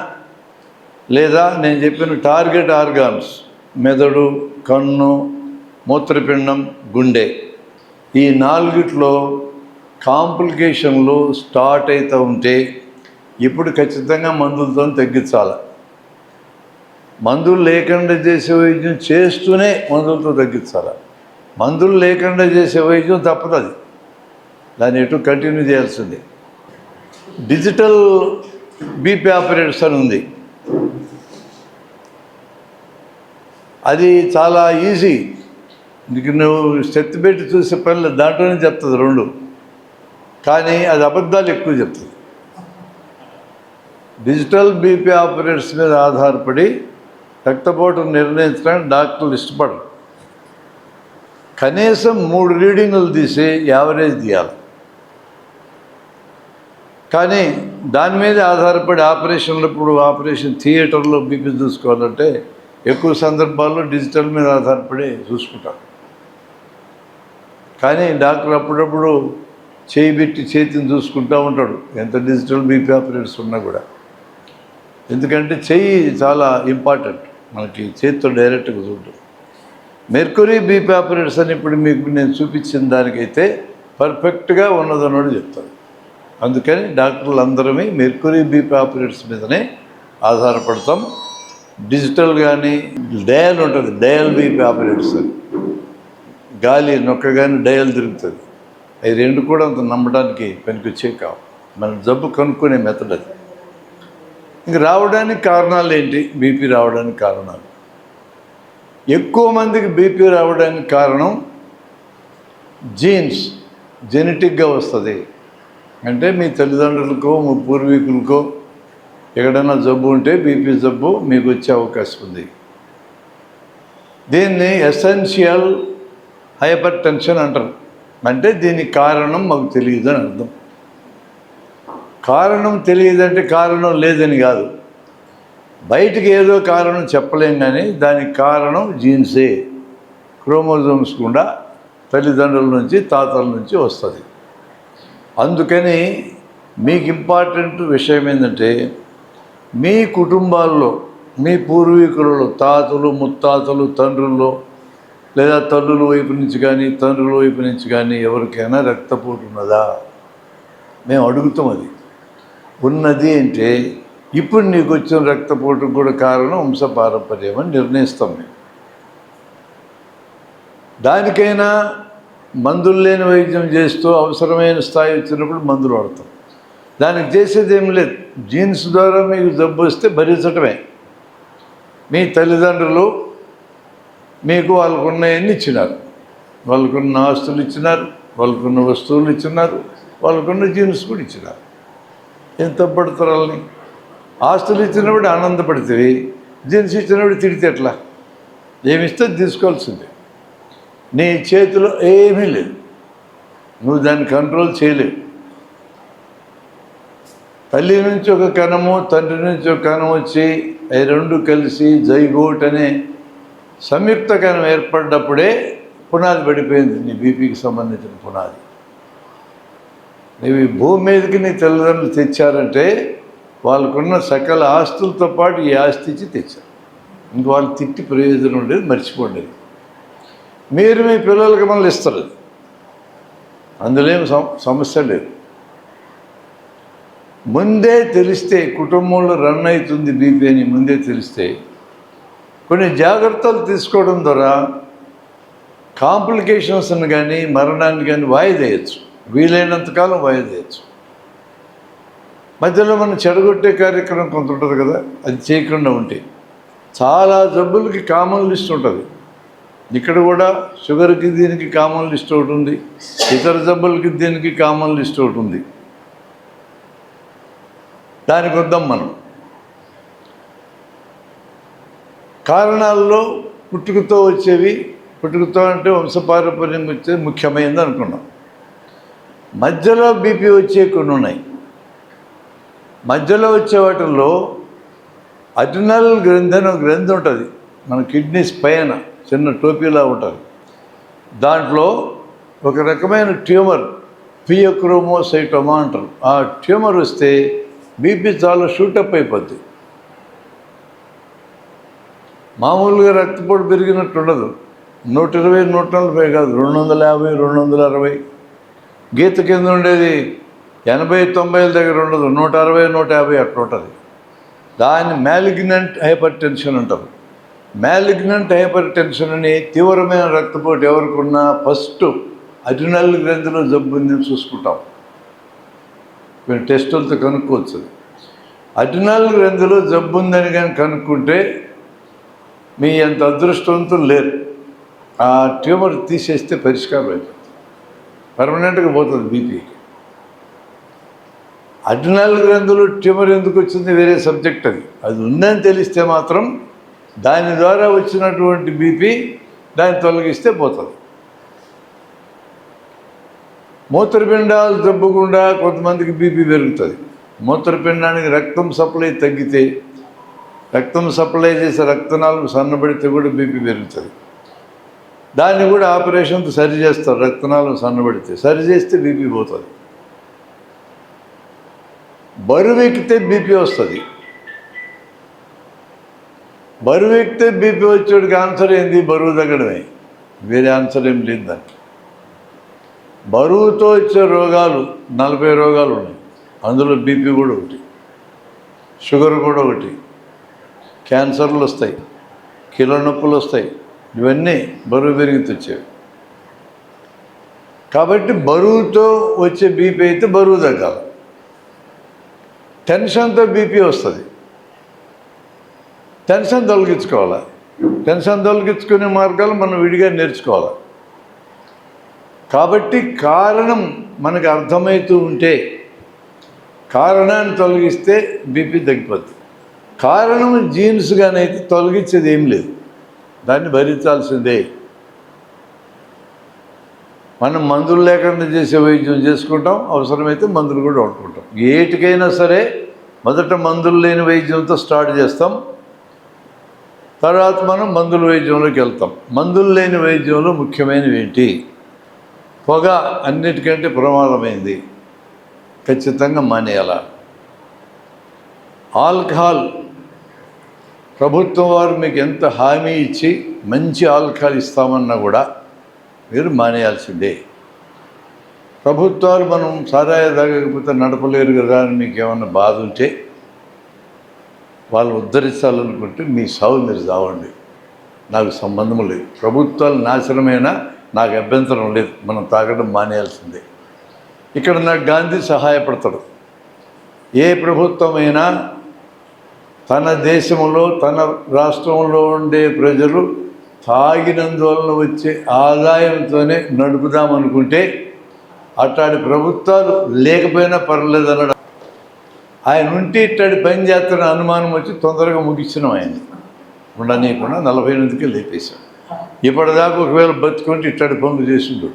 లేదా నేను చెప్పిన టార్గెట్ ఆర్గాన్స్ మెదడు, కన్ను, మూత్రపిండం, గుండె, ఈ 4గిట్లో కాంప్లికేషన్లు స్టార్ట్ అవుతూ ఉంటే ఇప్పుడు ఖచ్చితంగా మందులతో తగ్గించాలి. మందులు లేకుండా చేసే వైద్యం చేస్తూనే మందులతో తగ్గించాలి. మందులు లేకుండా చేసే వైద్యం తప్పదు, దాన్ని ఎటు కంటిన్యూ చేయాల్సిందే. డిజిటల్ బీపీ ఆపరేటర్స్ అని ఉంది, అది చాలా ఈజీ. నీకు నువ్వు శక్తి పెట్టి చూసే పనులు దాంట్లోనే చెప్తుంది 2, కానీ అది అబద్ధాలు ఎక్కువ చెప్తుంది. డిజిటల్ బీపీ ఆపరేటర్స్ మీద ఆధారపడి రక్తపోటు నిర్ణయించడానికి డాక్టర్లు ఇష్టపడరు. కనీసం 3 రీడింగులు తీసి యావరేజ్ తీయాలి. కానీ దాని మీద ఆధారపడి ఆపరేషన్ థియేటర్లో బీపీ చూసుకోవాలంటే ఎక్కువ సందర్భాల్లో డిజిటల్ మీద ఆధారపడి చూసుకుంటారు. కానీ డాక్టర్ అప్పుడప్పుడు చేయి పెట్టి చేతిని చూసుకుంటూ ఉంటాడు, ఎంత డిజిటల్ బీపీ ఆపరేటర్స్ ఉన్నా కూడా. ఎందుకంటే చెయ్యి చాలా ఇంపార్టెంట్, మనకి చేతితో డైరెక్ట్గా చూడటం. మెర్కురీ బీపీ ఆపరేటర్స్ అని ఇప్పుడు మీకు నేను చూపించిన దానికైతే పర్ఫెక్ట్గా ఉన్నదన్నోడు చెప్తారు. అందుకని డాక్టర్లు అందరమే మెర్కురీ బీపీ ఆపరేటర్స్ మీదనే ఆధారపడతాం. డిజిటల్ కానీ డయల్ ఉంటుంది, డయల్ బీపీ ఆపరేటర్స్ అని, గాలి నొక్కగానే డయల్ తిరుగుతుంది. అవి 2 కూడా అంత నమ్మడానికి పనికొచ్చే కావు. మన జబ్బు కనుక్కునే మెథడ్ అది. ఇంక రావడానికి కారణాలు ఏంటి? బీపీ రావడానికి కారణాలు ఎక్కువ మందికి బీపీ రావడానికి కారణం జీన్స్, జెనెటిక్గా వస్తుంది. అంటే మీ తల్లిదండ్రులకో మీ పూర్వీకులకో ఎక్కడైనా జబ్బు ఉంటే బీపీ జబ్బు మీకు వచ్చే అవకాశం ఉంది. దీన్ని ఎసెన్షియల్ హైపర్ టెన్షన్ అంటారు. అంటే దీనికి కారణం మాకు తెలియదు అని అర్థం. కారణం తెలియదంటే కారణం లేదని కాదు, బయటికి ఏదో కారణం చెప్పలేం, కానీ దానికి కారణం జీన్సే, క్రోమోజోమ్స్ కూడా తల్లిదండ్రుల నుంచి తాతల నుంచి వస్తుంది. అందుకని మీకు ఇంపార్టెంట్ విషయం ఏంటంటే మీ కుటుంబాల్లో మీ పూర్వీకులలో తాతలు ముత్తాతలు తండ్రుల్లో లేదా తల్లుల వైపు నుంచి కానీ తండ్రుల వైపు నుంచి కానీ ఎవరికైనా రక్తపోటు ఉన్నదా? మేము అడుగుతాం. అది ఉన్నది అంటే ఇప్పుడు నీకు వచ్చిన రక్తపోటుకు కూడా కారణం వంశపారంపర్యం అని నిర్ణయిస్తాం మేము. దానికైనా మందులు లేని వైద్యం చేస్తూ అవసరమైన స్థాయి వచ్చినప్పుడు మందులు వాడతాం. దానికి చేసేది ఏం లేదు. జీన్స్ ద్వారా మీకు జబ్బు వస్తే భరించటమే. మీ తల్లిదండ్రులు మీకు వాళ్ళకున్నవన్నీ ఇచ్చినారు, వాళ్ళకున్న ఆస్తులు ఇచ్చినారు, వాళ్ళకున్న వస్తువులు ఇచ్చినారు, వాళ్ళకున్న జీన్స్ కూడా ఇచ్చినారు. ఏం తప్పడతారు వాళ్ళని? ఆస్తులు ఇచ్చినప్పుడు ఆనందపడితే, జీన్స్ ఇచ్చినప్పుడు తిడితే ఎట్లా? ఏమిస్తే తీసుకోవాల్సిందే. నీ చేతిలో ఏమీ లేదు, నువ్వు దాన్ని కంట్రోల్ చేయలేవు. తల్లి నుంచి ఒక కణము తండ్రి నుంచి ఒక కణం వచ్చి అవి 2 కలిసి జైగోట్ అనే సంయుక్త కణం ఏర్పడ్డప్పుడే పునాది పడిపోయింది, నీ బీపీకి సంబంధించిన పునాది. నీవు ఈ భూమి మీదకి నీ తల్లిదండ్రులు తెచ్చారంటే వాళ్ళకున్న సకల ఆస్తులతో పాటు ఈ ఆస్తి ఇచ్చి తెచ్చారు. ఇంక వాళ్ళు తిట్టి ప్రయోజనం ఉండేది, మర్చిపోండి. మీరు మీ పిల్లలకి మళ్ళీ ఇస్తారు, అందులో ఏం సమస్య లేదు. ముందే తెలిస్తే కుటుంబంలో రన్ అవుతుంది బీపీ అని ముందే తెలిస్తే కొన్ని జాగ్రత్తలు తీసుకోవడం ద్వారా కాంప్లికేషన్స్ని కానీ మరణాన్ని కానీ వాయిదేయచ్చు, వీలైనంతకాలం వాయిదేయచ్చు. మధ్యలో మనం చెడగొట్టే కార్యక్రమం కొంత ఉంటుంది కదా, అది చేయకుండా ఉంటే చాలా జబ్బులకి కామన్ లిస్ట్ ఉంటుంది. ఇక్కడ కూడా షుగర్కి దీనికి కామన్ లిస్ట్ ఒకటి ఉంది, ఇతర జబ్బులకి దీనికి కామన్ లిస్ట్ ఒకటి ఉంది. దానికి వద్దాం మనం. కారణాల్లో పుట్టుకతో వచ్చేవి, పుట్టుకతో అంటే వంశపారంపర్యం వచ్చేది ముఖ్యమైనది అనుకున్నాం. మధ్యలో బీపీ వచ్చే కొన్ని ఉన్నాయి. మధ్యలో వచ్చే వాటిల్లో అడ్రినల్ గ్రంథి అని ఒక గ్రంథి ఉంటుంది, మన కిడ్నీస్ పైన చిన్న టోపీలా ఉంటుంది. దాంట్లో ఒక రకమైన ట్యూమర్ ఫియోక్రోమోసైటోమా అంటారు. ఆ ట్యూమర్ వస్తే బీపీ చాలా షూటప్ అయిపోద్ది. మామూలుగా రక్తపోటు పెరిగినట్టు ఉండదు. 120, 140 కాదు, 250, 260. గీత కింద ఉండేది 80, 90 దగ్గర ఉండదు, 160, 150 అట్లా ఉంటుంది. దాన్ని మ్యాలిగ్నెంట్ హైపర్ టెన్షన్ అంటారు. మ్యాలిగ్నెంట్ హైపర్ టెన్షన్ అని తీవ్రమైన రక్తపోటు ఎవరికి ఉన్నా ఫస్ట్ అడ్రినల్ గ్రంథిలో జబ్బు ఉందని చూసుకుంటాం. మీరు టెస్టులతో కనుక్కోవచ్చు. అడ్రినల్ గ్రంథిలో జబ్బు ఉందని కానీ కనుక్కుంటే మీ అంత అదృష్టవంతులు లేరు. ఆ ట్యూమర్ తీసేస్తే పరిష్కారం అయిపోతుంది, పర్మనెంట్గా పోతుంది బీపీకి. అడ్రినల్ గ్రంథిలో ట్యూమర్ ఎందుకు వచ్చింది వేరే సబ్జెక్ట్. అది ఉందని తెలిస్తే మాత్రం దాని ద్వారా వచ్చినటువంటి బీపీ దాన్ని తొలగిస్తే పోతుంది. మూత్రపిండాలు దెబ్బకుండా కొంతమందికి బీపీ పెరుగుతుంది. మూత్రపిండానికి రక్తం సప్లై తగ్గితే, రక్తం సప్లై చేసే రక్తనాళాలు సన్నబడితే కూడా బీపీ పెరుగుతుంది. దాన్ని కూడా ఆపరేషన్తో సరి చేస్తారు. రక్తనాళాలు సన్నబడితే సరి చేస్తే బీపీ పోతుంది. బరువు ఎక్కితే బీపీ వస్తుంది. బరువు ఎక్కితే బీపీ వచ్చేటికి ఆన్సర్ ఏంది? బరువు తగ్గడమే, వేరే ఆన్సర్ ఏం లేదు దానికి. బరువుతో వచ్చే రోగాలు 40 రోగాలు ఉన్నాయి. అందులో బీపీ కూడా ఒకటి, షుగర్ కూడా ఒకటి, క్యాన్సర్లు వస్తాయి, కీళ్ళ నొప్పులు వస్తాయి. ఇవన్నీ బరువు పెరిగితే వచ్చేవి. కాబట్టి బరువుతో వచ్చే బీపీ అయితే బరువు తగ్గాలి. టెన్షన్తో బీపీ వస్తుంది. టెన్షన్ తొలగించుకోవాలి. టెన్షన్ తొలగించుకునే మార్గాలు మనం విడిగా నేర్చుకోవాలి. కాబట్టి కారణం మనకు అర్థమవుతూ ఉంటే కారణాన్ని తొలగిస్తే బీపీ తగ్గిపోతుంది. కారణం జీన్స్గానైతే తొలగించేది ఏం లేదు, దాన్ని భరించాల్సిందే. మనం మందులు లేకుండా చేసే వైద్యం చేసుకుంటాం, అవసరమైతే మందులు కూడా వాడుకుంటాం. ఏటికైనా సరే మొదట మందులు లేని వైద్యంతో స్టార్ట్ చేస్తాం, తర్వాత మనం మందుల వైద్యంలోకి వెళ్తాం. మందులు లేని వైద్యంలో ముఖ్యమైనవి ఏంటి? పొగ అన్నిటికంటే ప్రమాదమైంది, ఖచ్చితంగా మానేయాల. ఆల్కహాల్ ప్రభుత్వం వారు మీకు ఎంత హామీ ఇచ్చి మంచి ఆల్కహాల్ ఇస్తామన్నా కూడా మీరు మానేయాల్సిందే. ప్రభుత్వాలు మనం సారాయి తాగకపోతే నడపలేరు కదా అని మీకు ఏమన్నా బాధ ఉంటే, వాళ్ళు ఉద్ధరించాలనుకుంటే మీ సాగు మీరు చావండి, నాకు సంబంధం లేదు. ప్రభుత్వాలు నాశనమైనా నాకు అభ్యంతరం లేదు, మనం తాగడం మానేయాల్సిందే. ఇక్కడ నాకు గాంధీ సహాయపడతాడు. ఏ ప్రభుత్వమైనా తన దేశంలో తన రాష్ట్రంలో ఉండే ప్రజలు తాగినందువలన వచ్చే ఆదాయంతోనే నడుపుదామనుకుంటే అట్లాంటి ప్రభుత్వాలు లేకపోయినా పర్లేదు అన్నాడు. ఆయన ఉంటే ఇట్లాంటి పని చేస్తున్న అనుమానం వచ్చి తొందరగా ముగించినాం. ఆయన్ని ఉండనీయకుండా 48కే లేపేశాం. ఇప్పటిదాకా ఒకవేళ బతుకుంటే ఇట్లాంటి పనులు చేసిండు.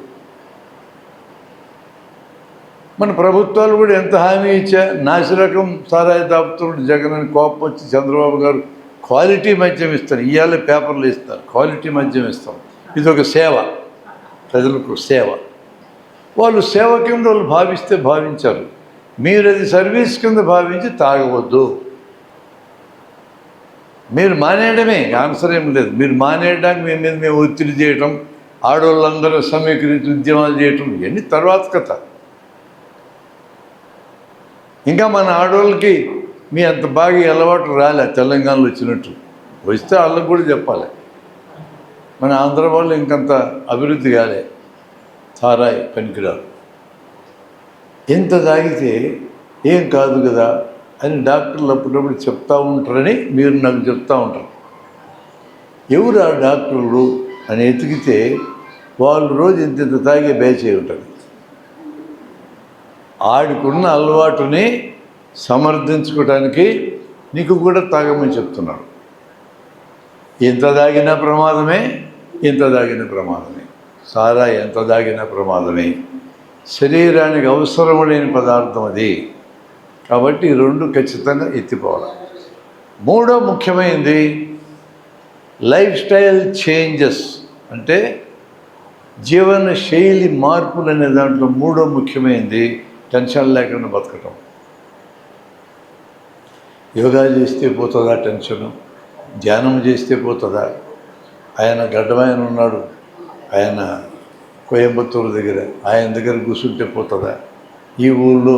మన ప్రభుత్వాలు కూడా ఎంత హామీ ఇచ్చా, నాసిరకం సారాయి తాపుతున్నాడు జగన్ అని కోపం వచ్చి చంద్రబాబు గారు క్వాలిటీ మద్యం ఇస్తారు. ఇవాళ పేపర్లు ఇస్తారు, క్వాలిటీ మద్యం ఇస్తాం. ఇది ఒక సేవ, ప్రజలకు సేవ. వాళ్ళు సేవ కింద వాళ్ళు భావిస్తే భావించారు. మీరు అది సర్వీస్ కింద భావించి తాగవద్దు. మీరు మానేయడమే ఆన్సర్ ఏం లేదు. మీరు మానేయడానికి మీ మీద మేము ఒత్తిడి చేయటం, ఆడవాళ్ళందరూ సమీకరించి ఉద్యమాలు చేయటం, ఇవన్నీ తర్వాత కథ. ఇంకా మన ఆడవాళ్ళకి మీ అంత బాగా అలవాటు రాలే, తెలంగాణలో వచ్చినట్టు. వస్తే వాళ్ళకు కూడా చెప్పాలి. మన ఆంధ్ర వాళ్ళు ఇంకంత అభివృద్ధి కాలే, సారాయి పనికిరాదు. ఎంత తాగితే ఏం కాదు కదా అని డాక్టర్లు అప్పుడప్పుడు చెప్తూ ఉంటారని మీరు నాకు చెప్తూ ఉంటారు. ఎవరు ఆ డాక్టర్లు అని ఎతికితే వాళ్ళు రోజు ఇంత తాగే బ్యాచ్ అయి ఉంటుంది. ఆడికున్న అలవాటుని సమర్థించుకోవడానికి నీకు కూడా తాగమని చెప్తున్నాడు. ఎంత తాగినా ప్రమాదమే, ఎంత తాగిన ప్రమాదమే. సారా ఎంత తాగినా ప్రమాదమే. శరీరానికి అవసరం లేని పదార్థం అది. కాబట్టి ఈ రెండు ఖచ్చితంగా ఎత్తిపోవాలి. మూడో ముఖ్యమైనది లైఫ్ స్టైల్ చేంజెస్, అంటే జీవన శైలి మార్పులు అనే దాంట్లో మూడో ముఖ్యమైనది టెన్షన్ లేకుండా బతకటం. యోగా చేస్తే పోతుందా టెన్షను? ధ్యానం చేస్తే పోతుందా? ఆయన గడ్డమైన ఉన్నాడు, ఆయన కోయంబత్తూరు దగ్గర, ఆయన దగ్గర కూర్చుంటే పోతుందా? ఈ ఊళ్ళో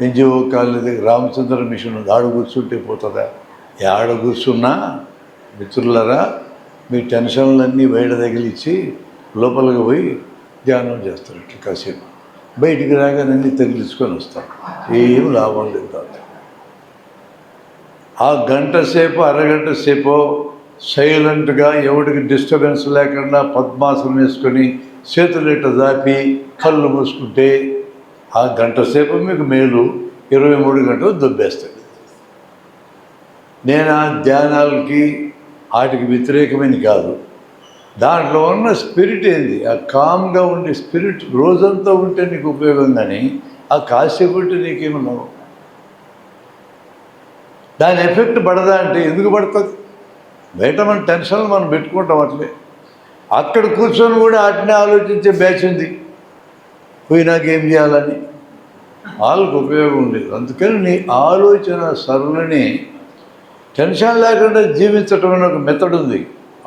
ఎన్జిఓ కాలనీ దగ్గర రామచంద్ర మిషన్ ఆడ కూర్చుంటే పోతుందా? ఆడ కూర్చున్నా మిత్రులరా మీ టెన్షన్లన్నీ బయట తగిలిచ్చి లోపలికి పోయి ధ్యానం చేస్తారు. ఇట్లా కాసేపు బయటికి రాగానే అన్నీ తగిలించుకొని వస్తాం, ఏం లాభం లేదు. ఆ గంట సేపు అరగంట సేపు సైలెంట్గా ఎవరికి డిస్టర్బెన్స్ లేకుండా పద్మాసనం వేసుకొని చేతులు ఇట్ట దాపి కళ్ళు మూసుకుంటే ఆ గంట సేపు మీకు మేలు 23 గంటలు దొబ్బేస్తాడు. నేను ఆ ధ్యానాలకి వాటికి వ్యతిరేకమైన కాదు. దాంట్లో ఉన్న స్పిరిట్ ఏంది, ఆ కామ్గా ఉండే స్పిరిట్ రోజంతా ఉంటే నీకు ఉపయోగం, కానీ ఆ కాసేపు ఉంటే నీకేమన్నావు. దాని ఎఫెక్ట్ పడదా అంటే ఎందుకు పడుతుంది? బయట మన టెన్షన్లు మనం పెట్టుకుంటాం అట్లే. అక్కడ కూర్చొని కూడా వాటిని ఆలోచించే బ్యాచ్ ఉంది, పోయినాక ఏం చేయాలని. వాళ్ళకు ఉపయోగం లేదు. అందుకని నీ ఆలోచన సరళిని టెన్షన్ లేకుండా జీవించటం అనే ఒక మెథడ్ ఉంది.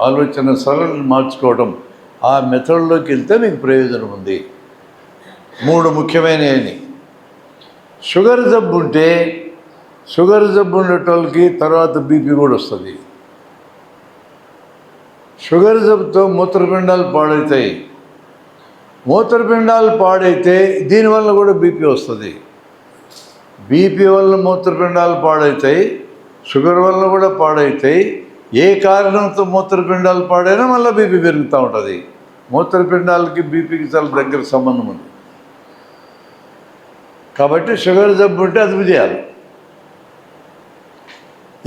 ఆలోచన సరళిని మార్చుకోవడం, ఆ మెథడ్లోకి వెళ్తే మీకు ప్రయోజనం ఉంది. 3 ముఖ్యమైనవి. షుగర్ జబ్బు ఉంటే, షుగర్ జబ్బు ఉండేటోళ్ళకి తర్వాత బీపీ కూడా వస్తుంది. షుగర్ జబ్బుతో మూత్రపిండాలు పాడవుతాయి. మూత్రపిండాలు పాడైతే దీనివల్ల కూడా బీపీ వస్తుంది. బీపీ వల్ల మూత్రపిండాలు పాడవుతాయి, షుగర్ వల్ల కూడా పాడవుతాయి. ఏ కారణంతో మూత్రపిండాలు పాడైనా మళ్ళీ బీపీ పెరుగుతూ ఉంటుంది. మూత్రపిండాలకి బీపీకి చాలా దగ్గర సంబంధం ఉంది. కాబట్టి షుగర్ జబ్బు ఉంటే అదుపు చేయాలి.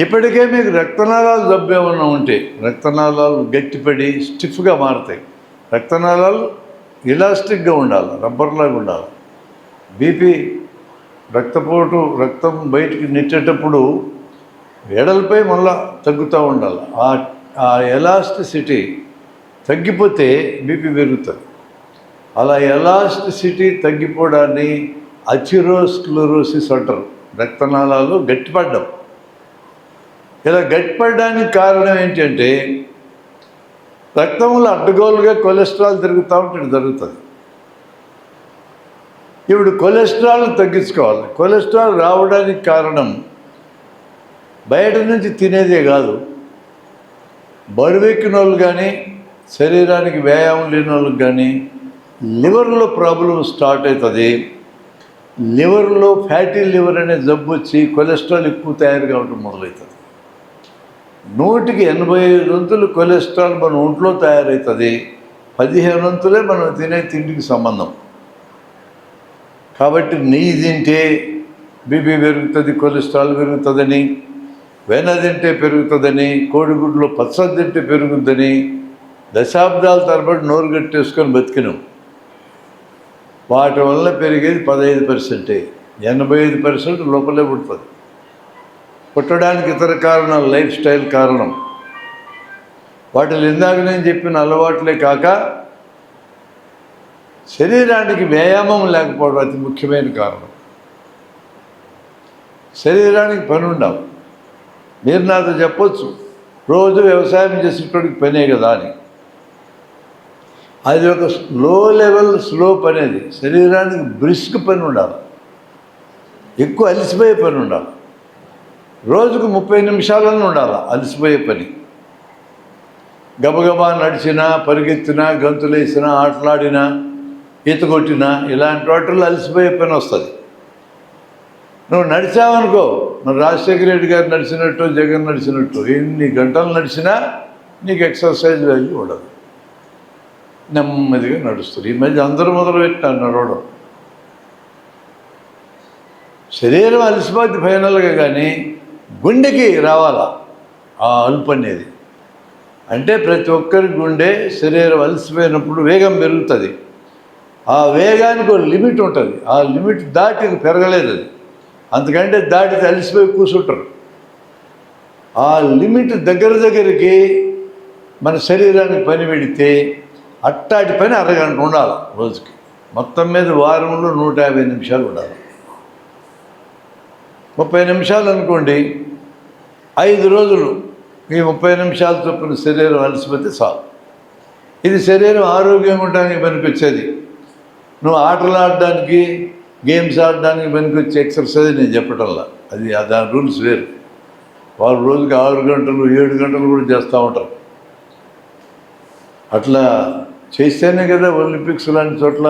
ఇప్పటికే మీకు రక్తనాళాలు జబ్బు ఏమన్నా ఉంటే, రక్తనాళాలు గట్టిపడి స్టిఫ్గా మారుతాయి. రక్తనాళాలు ఇలాస్టిక్గా ఉండాలి, రబ్బర్లాగా ఉండాలి. బీపీ రక్తపోటు, రక్తం బయటికి నెట్టేటప్పుడు ఎడలపై మళ్ళా తగ్గుతూ ఉండాలి. ఆ ఎలాస్టిసిటీ తగ్గిపోతే బీపీ పెరుగుతుంది. అలా ఎలాస్టిసిటీ తగ్గిపోవడాన్ని అథెరోస్క్లెరోసిస్ అంటారు. రక్తనాళాలు గట్టిపడ్డం. ఇలా గట్టిపడడానికి కారణం ఏంటంటే రక్తంలో అడ్డగోలుగా కొలెస్ట్రాల్ తిరుగుతూ ఉంటే జరుగుతుంది. ఇప్పుడు కొలెస్ట్రాల్ తగ్గించుకోవాలి. కొలెస్ట్రాల్ రావడానికి కారణం బయట నుంచి తినేదే కాదు, బరువెక్కిన వాళ్ళు కానీ, శరీరానికి వ్యాయామం లేని వాళ్ళకి కానీ లివర్లో ప్రాబ్లం స్టార్ట్ అవుతుంది. లివర్లో ఫ్యాటీ లివర్ అనే జబ్బు వచ్చి కొలెస్ట్రాల్ ఎక్కువ తయారు కావడం మొదలవుతుంది. 100కి 85 వంతులు కొలెస్ట్రాల్ మన ఒంట్లో తయారవుతుంది. 15 వంతులే మనం తినే తిండికి సంబంధం. కాబట్టి నెయ్యి తింటే బీపీ పెరుగుతుంది, కొలెస్ట్రాల్ పెరుగుతుందని, వెన్న తింటే పెరుగుతుందని, కోడిగుడ్లో పచ్చడి తింటే పెరుగుద్దని దశాబ్దాల తరబడి నోరు గట్టేసుకొని బతికినాం. వాటి వల్ల పెరిగేది 15%. 85% లోపలే పుడుతుంది. పుట్టడానికి ఇతర కారణాలు, లైఫ్ స్టైల్ కారణం. వాటిని ఇందాక నేను చెప్పిన అలవాట్లే కాక శరీరానికి వ్యాయామం లేకపోవడం అతి ముఖ్యమైన కారణం. శరీరానికి పని ఉండాలి. మీరు నాతో చెప్పొచ్చు, రోజు వ్యవసాయం చేసేటోడికి పనే కదా అని. అది ఒక లో లెవెల్ స్లో పని. అది శరీరానికి బ్రిస్క్ పని ఉండాలి, ఎక్కువ అలసిపోయే పని ఉండాలి. రోజుకు 30 నిమిషాలను ఉండాలి అలసిపోయే పని. గబగబా నడిచినా, పరిగెత్తినా, గంతులేసినా, ఆటలాడినా, ఈత కొట్టినా ఇలాంటి వాటిల్లో అలసిపోయే పని వస్తుంది. నువ్వు నడిచావనుకో, నువ్వు రాజశేఖర రెడ్డి గారు నడిచినట్టు, జగన్ నడిచినట్టు ఎన్ని గంటలు నడిచినా నీకు ఎక్సర్సైజ్ వాల్యూ ఉండదు. నెమ్మదిగా నడుస్తుంది. ఈ మధ్య అందరూ మొదలుపెట్టినారు నడవడం. శరీరం అలసిపోతే ఫైనల్గా, కానీ గుండెకి రావాలా ఆ అలుపు అనేది. అంటే ప్రతి ఒక్కరి గుండె శరీరం అలసిపోయినప్పుడు వేగం పెరుగుతుంది. ఆ వేగానికి ఒక లిమిట్ ఉంటుంది. ఆ లిమిట్ దాటి పెరగలేదు అది. అందుకంటే దాటితే అలసిపోయి కూర్చుంటారు. ఆ లిమిట్ దగ్గరికి మన శరీరానికి పని పెడితే అట్టాటి పని అరగంట ఉండాలి రోజుకి. మొత్తం మీద వారంలో 150 నిమిషాలు ఉండాలి. 30 నిమిషాలు అనుకోండి, 5 రోజులు ఈ 30 నిమిషాల చొప్పున శరీరం అలసిపోతే చాలు. ఇది శరీరం ఆరోగ్యంగా ఉండడానికి పనికొచ్చేది. నువ్వు ఆటలు ఆడడానికి, గేమ్స్ ఆడడానికి పనికొచ్చే ఎక్సర్సైజ్ నేను చెప్పటంలా. అది దాని రూల్స్ వేరు. వాళ్ళు రోజుకి 6 గంటలు 7 గంటలు కూడా చేస్తూ ఉంటారు. అట్లా చేస్తేనే కదా ఒలింపిక్స్ లాంటి చోట్ల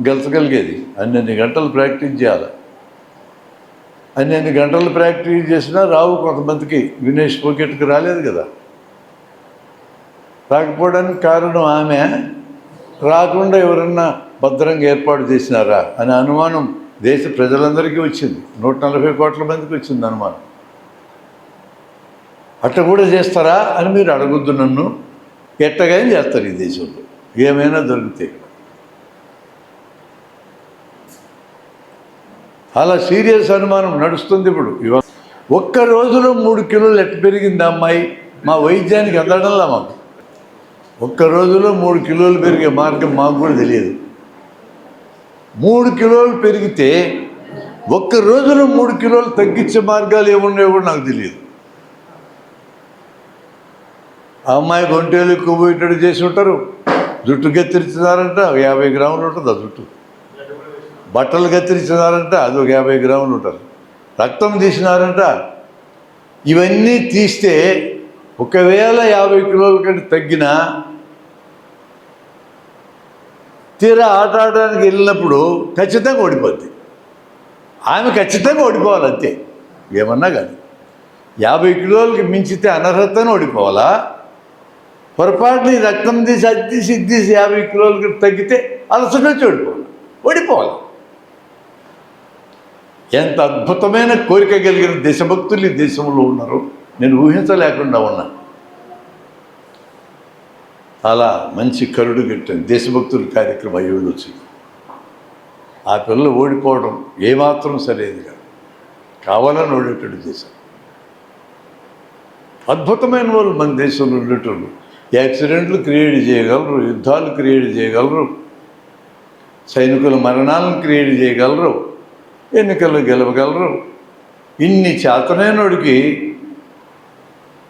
గెలిచగలిగేది. అన్ని గంటలు ప్రాక్టీస్ చేయాలి. అన్ని గంటలు ప్రాక్టీస్ చేసినా రావు కొంతమందికి. వినేష్ పోకెట్కి రాలేదు కదా. రాకపోవడానికి కారణం ఆమె రాకుండా ఎవరన్నా భద్రంగా ఏర్పాటు చేసినారా అనే అనుమానం దేశ ప్రజలందరికీ వచ్చింది. 140 కోట్ల మందికి వచ్చింది అనుమానం. అట్లా కూడా చేస్తారా అని మీరు అడగొద్దు నన్ను. ఎట్టగానే చేస్తారు ఈ దేశంలో, ఏమైనా దొరుకుతాయి. అలా సీరియస్ అనుమానం నడుస్తుంది ఇప్పుడు. ఒక్క రోజులో 3 కిలోలు ఎట్ట పెరిగింది అమ్మాయి, మా వైద్యానికి అందడంలా మాకు. ఒక్క రోజులో 3 కిలోలు పెరిగే మార్గం మాకు కూడా తెలియదు. 3 కిలోలు పెరిగితే ఒక్క రోజులో 3 కిలోలు తగ్గించే మార్గాలు ఏమున్నాయో కూడా నాకు తెలియదు. ఆ అమ్మాయి గొంటేలు ఎక్కువ పోయేటట్టు చేసి ఉంటారు. జుట్టు కత్తిరించినారంట, 50 గ్రాములు ఉంటుంది ఆ జుట్టు. బట్టలు కత్తిరించినారంట, అది ఒక 50 గ్రాములు ఉంటుంది. రక్తం తీసినారంట. ఇవన్నీ తీస్తే ఒకవేళ 50 కిలోల కంటే తగ్గినా తీరా ఆట ఆడడానికి వెళ్ళినప్పుడు ఖచ్చితంగా ఓడిపోద్ది. ఆమె ఖచ్చితంగా ఓడిపోవాలి అంతే, ఏమన్నా కానీ. 50 కిలోలకి మించితే అనర్హతను ఓడిపోవాలా, పొరపాటుని రక్తం తీసి అది తీసి ఇది తీసి 50 కిలోలకి తగ్గితే అలసట వచ్చి ఓడిపోవాలి. ఎంత అద్భుతమైన కోరిక కలిగిన దేశభక్తులు ఈ దేశంలో ఉన్నారు, నేను ఊహించలేకుండా ఉన్నా. అలా మంచి కరుడు కట్టిన దేశభక్తుల కార్యక్రమం అయ్యేళ్ళు వచ్చింది. ఆ పిల్లలు ఓడిపోవడం ఏమాత్రం సరైనది కాదు, కావాలని ఓడేటట్టు చేశారు. అద్భుతమైన వాళ్ళు మన దేశంలో ఉండేటోళ్ళు. యాక్సిడెంట్లు క్రియేట్ చేయగలరు, యుద్ధాలు క్రియేట్ చేయగలరు, సైనికుల మరణాలను క్రియేట్ చేయగలరు, ఎన్నికల్లో గెలవగలరు. ఇన్ని చేతనైనోడికి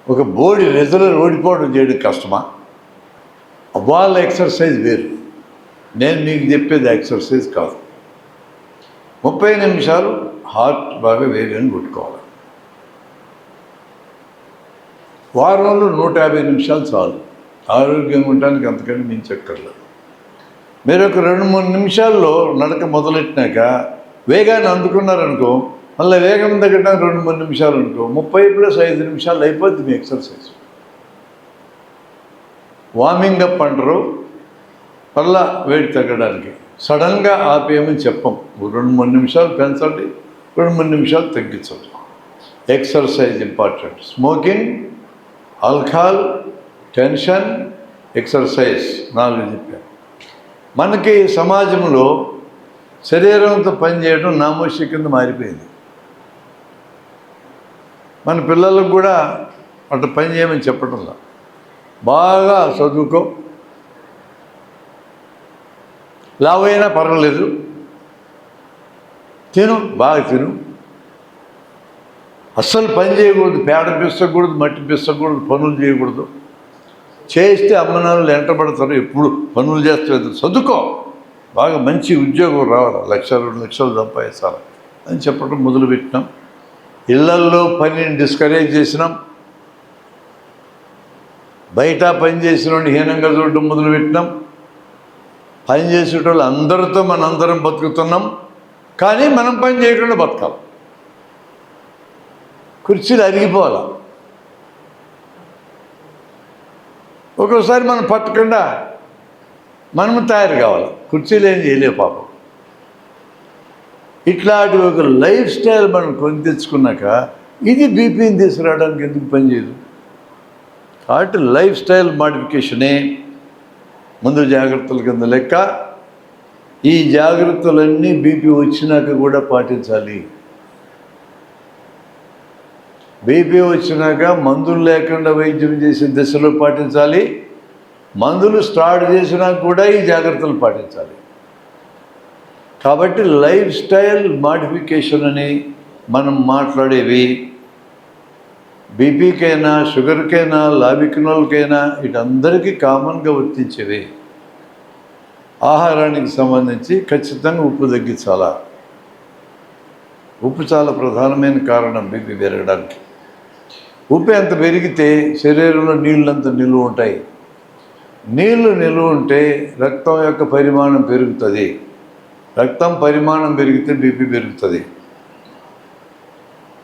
ఒక బోడి రెజలర్ ఓడిపోవడం చేయడం కష్టమా? వాళ్ళ ఎక్సర్సైజ్ వేరు, నేను మీకు చెప్పేది ఎక్సర్సైజ్ కాదు. 30 నిమిషాలు హార్ట్ బాగా వేగంగా కొట్టుకోవాలి. వారంలో 150 నిమిషాలు చాలు ఆరోగ్యంగా ఉండడానికి, అంతకంటే మించక్కర్లేదు. మీరు ఒక 2-3 నిమిషాల్లో నడక మొదలెట్టినాక వేగాన్ని అందుకున్నారనుకో, మళ్ళీ వేగం తగ్గడానికి 2-3 నిమిషాలు అనుకో, 30 + 5 నిమిషాలు అయిపోద్ది మీ ఎక్సర్సైజ్. వార్మింగ్ అప్ అంటారు, మళ్ళా వెయిట్ తగ్గడానికి. సడన్గా ఆపేయమని చెప్పం. 2-3 నిమిషాలు పెంచండి, 2-3 నిమిషాలు తగ్గించండి. Exercise important. Smoking, alcohol, tension, exercise 4 చెప్పాను. మనకి సమాజంలో శరీరంతో పనిచేయడం నామోషి కింద మారిపోయింది. మన పిల్లలకు కూడా అట్లా పని చేయమని చెప్పడంలా, బాగా చదువుకో, లావైనా పర్వాలేదు, తిను, బాగా తిను, అస్సలు పని చేయకూడదు, పేడ పిసకూడదు, మట్టి పిసకూడదు, పనులు చేయకూడదు. చేస్తే అమ్మనాన్నలు వెంటబడతారు, ఎప్పుడు పనులు చేస్తారు, చదువుకో, బాగా మంచి ఉద్యోగం రావాలి, 1-2 లక్షలు సంపాదించాలి అని చెప్పడం మొదలుపెట్టినాం. ఇళ్లల్లో పనిని డిస్కరేజ్ చేసినాం. బయట పని చేసిన వాడిని హీనంగా చూడడం మొదలుపెట్టినాం. పని చేసేటోళ్ళు అందరితో మనందరం బతుకుతున్నాం, కానీ మనం పని చేయకుండా బతకాలి. కుర్చీలు అరిగిపోవాలి. ఒక్కోసారి మనం పట్టకుండా మనము తయారు కావాలి, కుర్చీలు ఏం చేయలేవు పాపం. ఇట్లాంటి ఒక లైఫ్ స్టైల్ మనం కొని తెచ్చుకున్నాక ఇది బీపీని తీసుకురావడానికి ఎందుకు పనిచేయదు? కాబట్టి లైఫ్ స్టైల్ మాడిఫికేషనే ముందు జాగ్రత్తల కింద లెక్క. ఈ జాగ్రత్తలన్నీ బీపీ వచ్చినాక కూడా పాటించాలి. బీపీ వచ్చినాక మందులు లేకుండా వైద్యం చేసే దశలో పాటించాలి. మందులు స్టార్ట్ చేసినా కూడా ఈ జాగ్రత్తలు పాటించాలి. కాబట్టి లైఫ్ స్టైల్ మాడిఫికేషన్ అని మనం మాట్లాడేవి బీపీకైనా, షుగర్కైనా, లాబిక్నోల్కైనా వీటందరికీ కామన్గా వర్తించేవి. ఆహారానికి సంబంధించి ఖచ్చితంగా ఉప్పు తగ్గించాలా. ఉప్పు చాలా ప్రధానమైన కారణం బీపీ పెరగడానికి. ఉప్పు ఎంత పెరిగితే శరీరంలో నీళ్ళంత నిలువ ఉంటాయి. నీళ్లు నిలువ ఉంటే రక్తం యొక్క పరిమాణం పెరుగుతుంది. రక్తం పరిమాణం పెరిగితే బీపీ పెరుగుతుంది.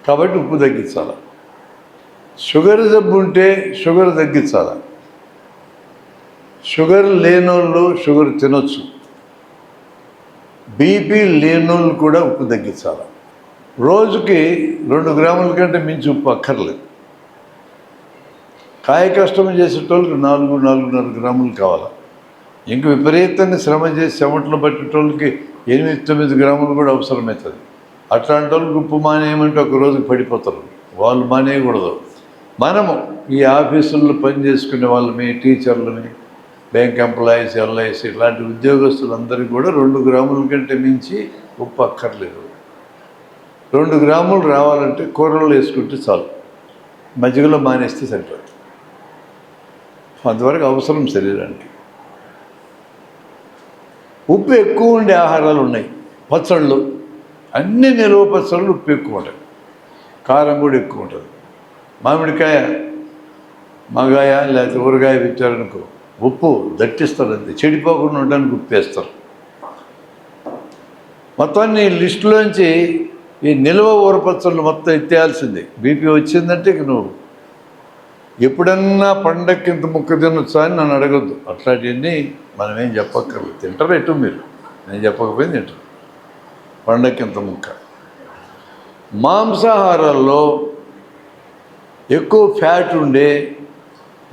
కాబట్టి ఉప్పు తగ్గించాలి. షుగర్ జబ్బు ఉంటే షుగర్ తగ్గించాలి. షుగర్ లేనోళ్ళు షుగర్ తినొచ్చు. బీపీ లేనోళ్ళు కూడా ఉప్పు తగ్గించాలి. రోజుకి 2 గ్రాముల కంటే మించి ఉప్పు అక్కర్లేదు. కాయ కష్టం చేసేటోళ్ళకి 4-4.5 గ్రాములు కావాలి. ఇంక విపరీతంగా శ్రమ చేసి చెమటలు పట్టేటోళ్ళకి 8-9 గ్రాములు కూడా అవసరమవుతుంది. అట్లాంటి వాళ్ళకి ఉప్పు మానేయమంటే ఒక రోజుకి పడిపోతారు. వాళ్ళు మానేయకూడదు. మనము ఈ ఆఫీసుల్లో పని చేసుకునే వాళ్ళని, టీచర్లని, బ్యాంక్ ఎంప్లాయీస్, ఎల్ఐసి ఇలాంటి ఉద్యోగస్తులందరికీ కూడా 2 గ్రాముల కంటే మించి ఉప్పు అక్కర్లేదు. 2 గ్రాములు రావాలంటే కూరల్లో వేసుకుంటే చాలు, మజ్జిగలో మానేస్తే సరిపోతుంది. అంతవరకు అవసరం శరీరానికి. ఉప్పు ఎక్కువ ఉండే ఆహారాలు ఉన్నాయి. పచ్చళ్ళు, అన్ని నిల్వ పచ్చళ్ళు ఉప్పు ఎక్కువ ఉంటాయి. కారం కూడా ఎక్కువ ఉంటుంది. మామిడికాయ, మగాయ లేకపోతే ఊరగాయ పెట్టారనుకో ఉప్పు దట్టిస్తారు. అంతే, చెడిపోకుండా ఉండడానికి ఉప్పు వేస్తారు. మొత్తాన్ని లిస్టులోంచి ఈ నిల్వ ఊరపచ్చళ్ళు మొత్తం ఎత్తేయాల్సిందే. బీపీ వచ్చిందంటే ఇక నువ్వు ఎప్పుడన్నా పండక్కి ఇంత ముక్క తినొచ్చా అని నన్ను అడగద్దు. అట్లాంటివన్నీ మనం ఏం చెప్పక్కర్లేదు. తింటారు ఎటు మీరు, నేను చెప్పకపోయింది తింటారు. పండక్కి ఇంత ముక్క. మాంసాహారాల్లో ఎక్కువ ఫ్యాట్ ఉండే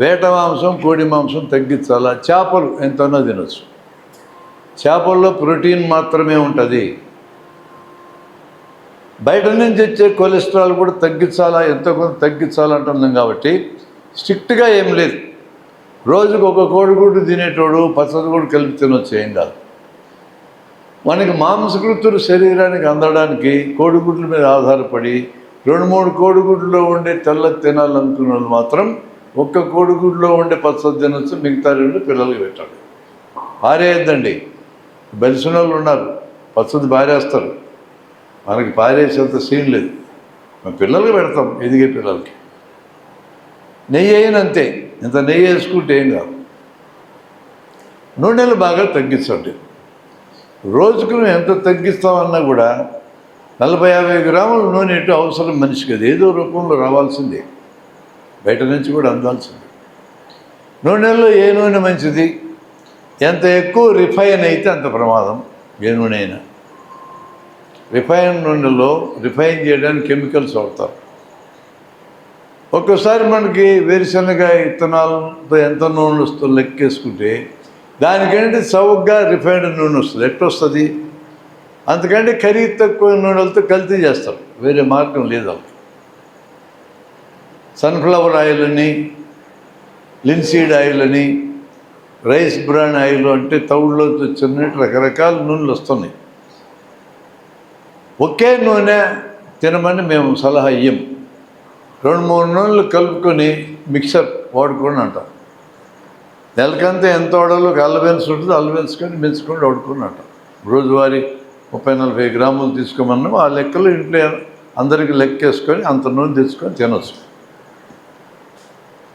వేట మాంసం, కోడి మాంసం తగ్గించాలా. చేపలు ఎంతైనా తినొచ్చు. చేపల్లో ప్రోటీన్ మాత్రమే ఉంటుంది. బయట నుంచి వచ్చే కొలెస్ట్రాల్ కూడా తగ్గించాలా, ఎంతో కొంత తగ్గించాలంటున్నాం. కాబట్టి స్ట్రిక్ట్గా ఏం లేదు. రోజుకు ఒక కోడిగుడ్డు తినేటోడు పచ్చడి కూడా కలిపి తినొచ్చు, ఏం కాదు. మనకి మాంసకృతులు శరీరానికి అందడానికి కోడిగుడ్ల మీద ఆధారపడి 2-3 కోడిగుడ్లో ఉండే తెల్లది తినాలనుకున్న వాళ్ళు మాత్రం ఒక్క కోడిగుడ్లో ఉండే పచ్చడి తినొచ్చు, మిగతా 2 పిల్లలకి పెట్టాలి. పారేయద్దండి. బలిసిన వాళ్ళు ఉన్నారు, పచ్చడి పారేస్తారు. మనకి పారేసేంత సీన్ లేదు. మన పిల్లలకి పెడతాం, ఎదిగే పిల్లలకి. నెయ్యి అయినంతే, ఇంత నెయ్యి వేసుకుంటే ఏం కాదు. నూనెలు బాగా తగ్గించండి. రోజుకు నువ్వు ఎంత తగ్గిస్తామన్నా కూడా 40-50 గ్రాముల నూనె ఎటు అవసరం మనిషికి. అది ఏదో రూపంలో రావాల్సిందే, బయట నుంచి కూడా అందాల్సిందే. నూనెల్లో ఏ నూనె మంచిది? ఎంత ఎక్కువ రిఫైన్ అయితే అంత ప్రమాదం. ఏ నూనె అయినా రిఫైన్ నూనెలో రిఫైన్ చేయడానికి కెమికల్స్ వాడతారు. ఒక్కోసారి మనకి వేరుశనగ విత్తనాలతో ఎంత నూనె వస్తుందో లెక్కేసుకుంటే దానికంటే చౌకగా రిఫైన్డ్ నూనె వస్తుంది. ఎట్టొస్తుంది? అంతకంటే ఖరీదు తక్కువ నూనెలతో కల్తీ చేస్తారు, వేరే మార్గం లేదు. సన్ఫ్లవర్ ఆయిల్ అని, లిన్సీడ్ ఆయిల్ అని, రైస్ బ్రాన్ ఆయిల్ అంటే తవుడులో వచ్చినట్టు రకరకాల నూనెలు వస్తున్నాయి. ఒకే నూనె తినమని మేము సలహా ఇయ్యం. 2-3 నూనెలు కలుపుకొని మిక్సర్ వాడుకోండి అంటాం. నెలకంతా ఎంత వాడాలో అల్లవెన్స్ ఉంటుంది, అల్లవెన్స్కొని మెంచుకొని వాడుకోండి అంటాం. రోజువారీ 30-40 గ్రాములు తీసుకోమన్నాం. ఆ లెక్కలు ఇంట్లో అందరికీ లెక్కేసుకొని అంత నూనె తెచ్చుకొని తినొచ్చు.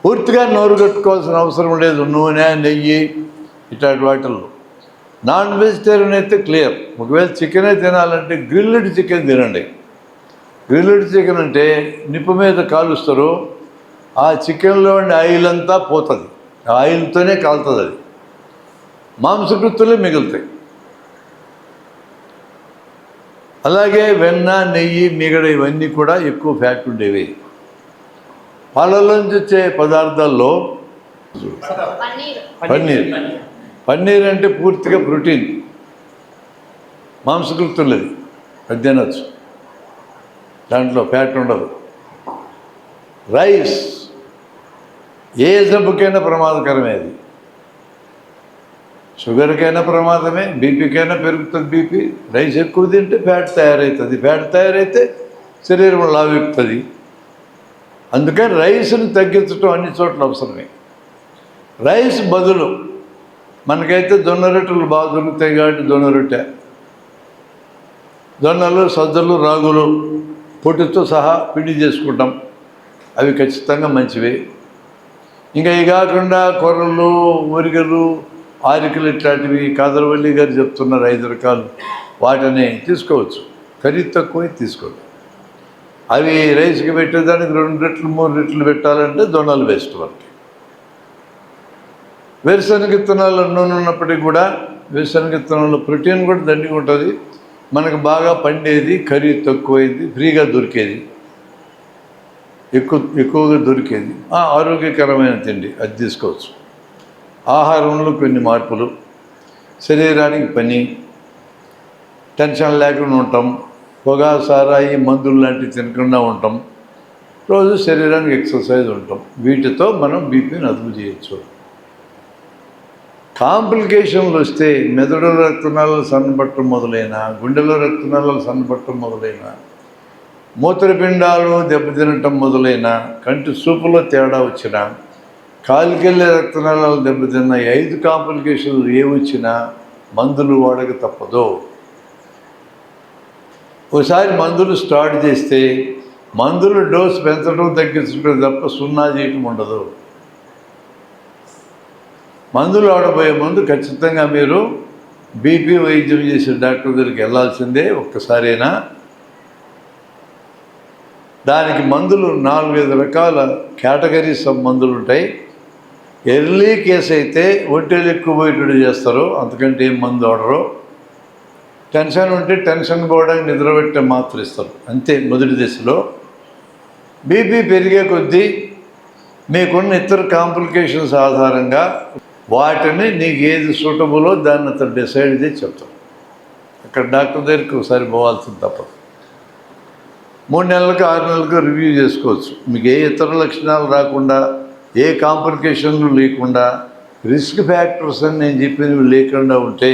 పూర్తిగా నోరు కట్టుకోవాల్సిన అవసరం లేదు నూనె, నెయ్యి ఇట్లాంటి వాటిల్లో. నాన్ వెజిటేరియన్ అయితే క్లియర్. ఒకవేళ చికెనే తినాలంటే గ్రిల్డ్ చికెన్ తినండి. గ్రిల్డ్ చికెన్ అంటే నిప్పు మీద కాలుస్తారు, ఆ చికెన్లో ఉండే ఆయిల్ అంతా పోతుంది, ఆ ఆయిల్తోనే కాలుతుంది. అది మాంసకృత్తులే మిగులుతాయి. అలాగే వెన్న, నెయ్యి, మిగడ ఇవన్నీ కూడా ఎక్కువ ఫ్యాట్ ఉండేవి. పాలలోంచి వచ్చే పదార్థాల్లో పన్నీర్ అంటే పూర్తిగా ప్రోటీన్, మాంసకృత్తులది, అది తినచ్చు, దాంట్లో ఫ్యాట్ ఉండదు. రైస్ ఏ జబ్బుకైనా ప్రమాదకరమే. అది షుగర్కైనా ప్రమాదమే, బీపీకైనా పెరుగుతుంది బీపీ. రైస్ ఎక్కువ తింటే ఫ్యాట్ తయారవుతుంది, ఫ్యాట్ తయారైతే శరీరం లావెక్కుతుంది. అందుకని రైస్ని తగ్గించడం అన్ని చోట్ల అవసరమే. రైస్ బదులు మనకైతే జొన్న రొట్టెలు బాగా దొరుకుతాయి కాబట్టి జొన్న రొట్టె, జొన్నలు, సజ్జలు, రాగులు పొట్టుతో సహా పిండి చేసుకుంటాం, అవి ఖచ్చితంగా మంచివి. ఇంకా ఇవి కాకుండా కొర్రలు, ఊరిగలు, ఆరికలు ఇట్లాంటివి కాదరవల్లి గారు చెప్తున్నారు 5 రకాలు, వాటిని తీసుకోవచ్చు. ఖరీదు తక్కువ తీసుకోండి. అవి రైస్కి పెట్టేదానికి 2 రెట్లు 3 రెట్లు పెట్టాలంటే జొన్నలు బెస్ట్ మనకి. వేరుశనగ విత్తనాలు నూనె ఉన్నప్పటికీ కూడా వేరుశనగ విత్తనాల్లో ప్రోటీన్ కూడా దండిగా ఉంటుంది. మనకు బాగా పండేది, ఖరీదు తక్కువైంది, ఫ్రీగా దొరికేది. ఎక్కువగా దొరికేది ఆరోగ్యకరమైన తిండి, అది తీసుకోవచ్చు. ఆహారంలో కొన్ని మార్పులు, శరీరానికి పని, టెన్షన్ లేకుండా ఉంటాం, పొగ సారాయి మందులు లాంటివి తినకుండా ఉంటాం, రోజు శరీరానికి ఎక్సర్సైజ్ ఉంటాం. వీటితో మనం బీపీని అదుపు చేయొచ్చు. కాంప్లికేషన్లు వస్తే మెదడు రక్తనాళాలు సన్నబట్టడం మొదలైన, గుండెలో రక్తనాళాలు సన్నబట్టడం మొదలైన, మూత్రపిండాలు దెబ్బతినటం మొదలైన, కంటి చూపులో తేడా వచ్చిన, కాలికెళ్ళే రక్తనాళాలు దెబ్బతిన్న 5 కాంప్లికేషన్లు వచ్చినా మందులు వాడక తప్పదు. ఒకసారి మందులు స్టార్ట్ చేస్తే మందులు డోసు పెంచడం తగ్గించడం తప్ప సున్నా చేయటం ఉండదు. మందులు ఆడబోయే ముందు ఖచ్చితంగా మీరు బీపీ వైద్యం చేసే డాక్టర్ దగ్గరికి వెళ్ళాల్సిందే ఒక్కసారైనా. దానికి మందులు 4-5 రకాల కేటగిరీస్ ఆఫ్ మందులు ఉంటాయి. ఎర్లీ కేసు అయితే ఒంటేలు ఎక్కువ పోయేటట్టు చేస్తారు, అంతకంటే ఏం మందు ఆడరు. టెన్షన్ ఉంటే టెన్షన్ పోవడానికి నిద్రపెట్టే మాత్ర ఇస్తారు, అంతే మొదటి దశలో. బీపీ పెరిగే కొద్దీ మీకున్న ఇతర కాంప్లికేషన్స్ ఆధారంగా వాటిని నీకు ఏది సూటబులో దాన్ని అతను డిసైడ్ చేసి చెప్తాం. అక్కడ డాక్టర్ దగ్గరికి ఒకసారి పోవాల్సింది తప్పదు. 3 నెలలకు 6 నెలలకు రివ్యూ చేసుకోవచ్చు. మీకు ఏ ఇతర లక్షణాలు రాకుండా, ఏ కాంప్లికేషన్లు లేకుండా, రిస్క్ ఫ్యాక్టర్స్ అని నేను చెప్పినవి లేకుండా ఉంటే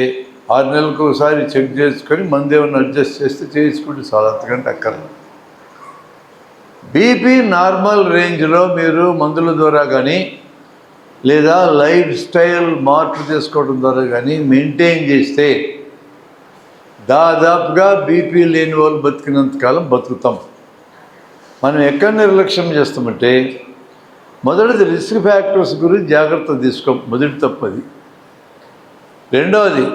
6 నెలలకు ఒకసారి చెక్ చేసుకొని మందు ఏమైనా అడ్జస్ట్ చేస్తే చేసుకుంటే చాలా, అంతకంటే అక్కర్లేదు. బీపీ నార్మల్ రేంజ్లో మీరు మందుల ద్వారా కానీ లేదా లైఫ్ స్టైల్ మార్పు చేసుకోవడం ద్వారా కానీ మెయింటైన్ చేస్తే దాదాపుగా బీపీ లేని వాళ్ళు బతికినంతకాలం బతుకుతాం. మనం ఎక్కడ నిర్లక్ష్యం చేస్తామంటే, మొదటిది రిస్క్ ఫ్యాక్టర్స్ గురించి జాగ్రత్త తీసుకోం, మొదటి తప్పది. రెండవది,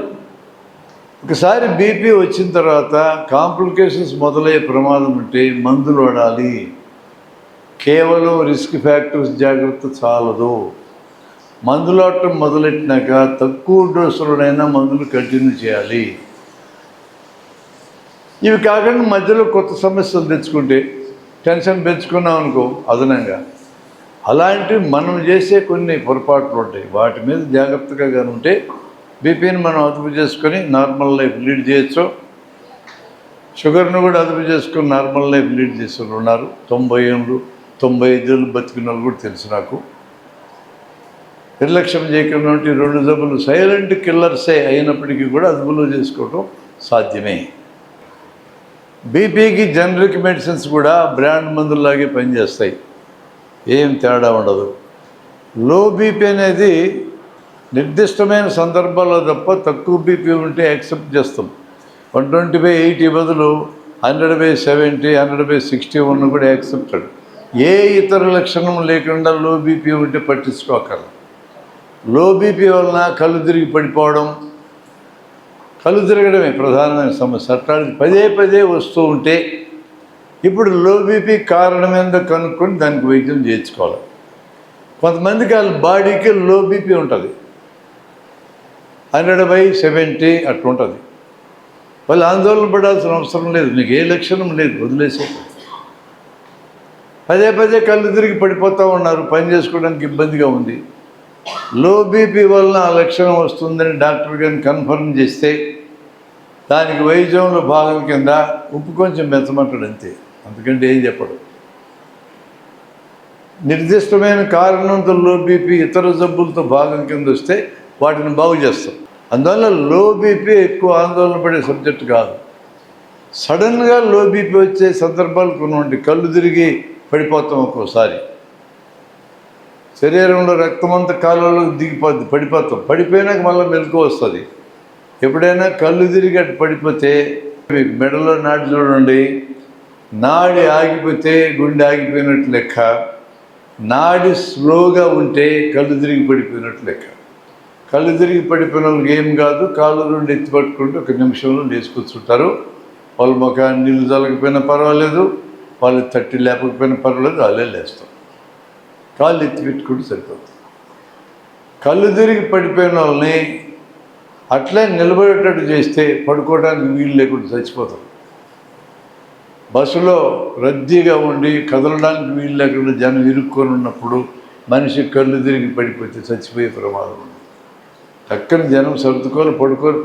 ఒకసారి బీపీ వచ్చిన తర్వాత కాంప్లికేషన్స్ మొదలయ్యే ప్రమాదం ఉంటే మందులు వాడాలి. కేవలం రిస్క్ ఫ్యాక్టర్స్ జాగ్రత్త చాలదు. మందులు వాడటం మొదలెట్టినాక తక్కువ డోసులోనైనా మందులు కంటిన్యూ చేయాలి. ఇవి కాకుండా మధ్యలో కొత్త సమస్యలు తెచ్చుకుంటే టెన్షన్ పెంచుకున్నాం అనుకో అదనంగా, అలాంటివి మనం చేసే కొన్ని పొరపాట్లు ఉంటాయి. వాటి మీద జాగ్రత్తగా కానీ ఉంటే బీపీని మనం అదుపు చేసుకొని నార్మల్ లైఫ్ లీడ్ చేయొచ్చు. షుగర్ను కూడా అదుపు చేసుకొని నార్మల్ లైఫ్ లీడ్ చేసే వాళ్ళు ఉన్నారు. 90 ఏళ్ళు 95 ఏళ్ళు బతికిన వాళ్ళు కూడా తెలుసు నాకు. నిర్లక్ష్యం చేయకుండా ఉంటే 2 జబ్బులు సైలెంట్ కిల్లర్సే అయినప్పటికీ కూడా అదుపులో చేసుకోవడం సాధ్యమే. బీపీకి జనరిక్ మెడిసిన్స్ కూడా బ్రాండ్ మందుల్లాగే పనిచేస్తాయి, ఏం తేడా ఉండదు. లో బీపీ అనేది నిర్దిష్టమైన సందర్భాల్లో తప్ప తక్కువ బీపీ ఉంటే యాక్సెప్ట్ చేస్తాం. 120/80 బదులు 100/70, 100/60 ఉన్న కూడా యాక్సెప్టెడ్. ఏ ఇతర లక్షణం లేకుండా లో బీపీ ఉంటే పట్టించుకోకర్లేదు. లో బీపీ వలన కళ్ళు తిరిగి పడిపోవడం, కళ్ళు తిరగడమే ప్రధానమైన సమస్య. అట్లాంటిది పదే వస్తూ ఉంటే ఇప్పుడు లో బీపీ కారణం ఏందో కనుక్కొని దానికి వైద్యం చేయించుకోవాలి. కొంతమందికి వాళ్ళ బాడీకి లో బీపీ ఉంటుంది, 100/70 అట్లా ఉంటుంది. వాళ్ళు ఆందోళన పడాల్సిన అవసరం లేదు, నీకు ఏ లక్షణం లేదు, వదిలేసే. పదే కళ్ళు తిరిగి పడిపోతూ ఉన్నారు, పని చేసుకోవడానికి ఇబ్బందిగా ఉంది. లో బీపీ వలన ఆ లక్షణం వస్తుందని డాక్టర్ గారిని కన్ఫర్మ్ చేస్తే దానికి వైద్యంలో భాగం కింద ఉప్పు కొంచెం మెచ్చమంటాడు, అంతే, అందుకంటే ఏం చెప్పడు. నిర్దిష్టమైన కారణంతో లో బీపీ ఇతర జబ్బులతో భాగం కింద వస్తే వాటిని బాగు చేస్తాం. అందువల్ల లో బీపీ ఎక్కువ ఆందోళన పడే సబ్జెక్ట్ కాదు. సడన్గా లో బీపీ వచ్చే సందర్భాలు కొన్ని ఉంటాయి. కళ్ళు తిరిగి పడిపోతాం, ఒక్కోసారి శరీరంలో రక్తమంతా కాళ్ళలోకి దిగిపోద్ది, పడిపోయినాక మళ్ళీ మెలకు వస్తుంది. ఎప్పుడైనా కళ్ళు తిరిగి అటు పడిపోతే మీకు మెడలో నాడి చూడండి, నాడి ఆగిపోతే గుండె ఆగిపోయినట్టు లెక్క, నాడి స్లోగా ఉంటే కళ్ళు తిరిగి పడిపోయినట్టు లెక్క. కళ్ళు తిరిగి పడిపోయిన వాళ్ళకి ఏం కాదు, కాళ్ళు నుండి ఎత్తి పట్టుకుంటూ 1 నిమిషంలో లేచి కూర్చుంటారు. వాళ్ళ ముఖాన్ని నీళ్ళు చల్లకపోయినా పర్వాలేదు, వాళ్ళు తట్టి లేపకపోయినా పర్వాలేదు, వాళ్ళే లేస్తాం. కాళ్ళు ఎత్తి పెట్టుకుంటూ సరిపోతుంది. కళ్ళు తిరిగి పడిపోయిన వాళ్ళని అట్లే నిలబడేటట్టు చేస్తే పడుకోవడానికి వీలు లేకుండా చచ్చిపోతారు. బస్సులో రద్దీగా ఉండి కదలడానికి వీలు లేకుండా జనం ఇరుక్కొని ఉన్నప్పుడు మనిషి కళ్ళు తిరిగి పడిపోతే చచ్చిపోయే ప్రమాదం ఉంది. చక్కని జనం సర్దుకోవాలి,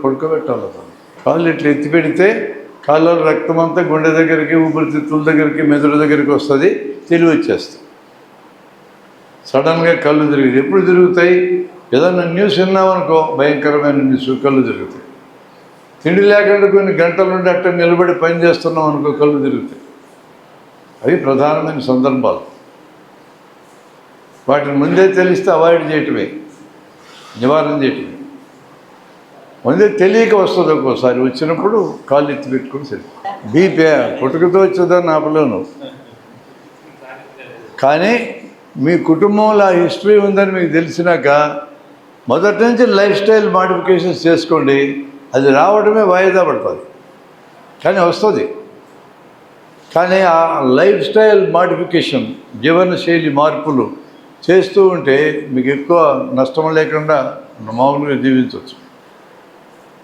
పడుకోబెట్టాలి. అతను కాళ్ళు ఇట్లా ఎత్తి పెడితే కాళ్ళలో రక్తం అంతా గుండె దగ్గరికి, ఊపిరితిత్తుల దగ్గరికి, మెదడు దగ్గరికి వస్తుంది, తెలివి వచ్చేస్తుంది. సడన్గా కళ్ళు తిరిగి ఎప్పుడు తిరుగుతాయి? ఏదన్నా న్యూస్ విన్నామనుకో, భయంకరమైన న్యూస్, కళ్ళు తిరుగుతాయి. తిండి లేకుండా కొన్ని గంటల నుండి అట్ట నిలబడి పని చేస్తున్నాం అనుకో, కళ్ళు తిరుగుతాయి. అవి ప్రధానమైన సందర్భాలు. వాటిని ముందే తెలిస్తే అవాయిడ్ చేయటమే, నివారణ చేయటమే. ముందే తెలియక వస్తుంది, ఒక్కోసారి వచ్చినప్పుడు కాళ్ళు ఎత్తి పెట్టుకుని సరి. బీపీ పుట్టుకతో వచ్చేదాన్ని ఆపలేను, కానీ మీ కుటుంబంలో ఆ హిస్టరీ ఉందని మీకు తెలిసినాక మొదటి నుంచి లైఫ్ స్టైల్ మాడిఫికేషన్స్ చేసుకోండి. అది రావడమే వాయిదా పడుతుంది, కానీ వస్తుంది. కానీ ఆ లైఫ్ స్టైల్ మాడిఫికేషన్, జీవనశైలి మార్పులు చేస్తూ ఉంటే మీకు ఎక్కువ నష్టం లేకుండా మామూలుగా జీవించవచ్చు.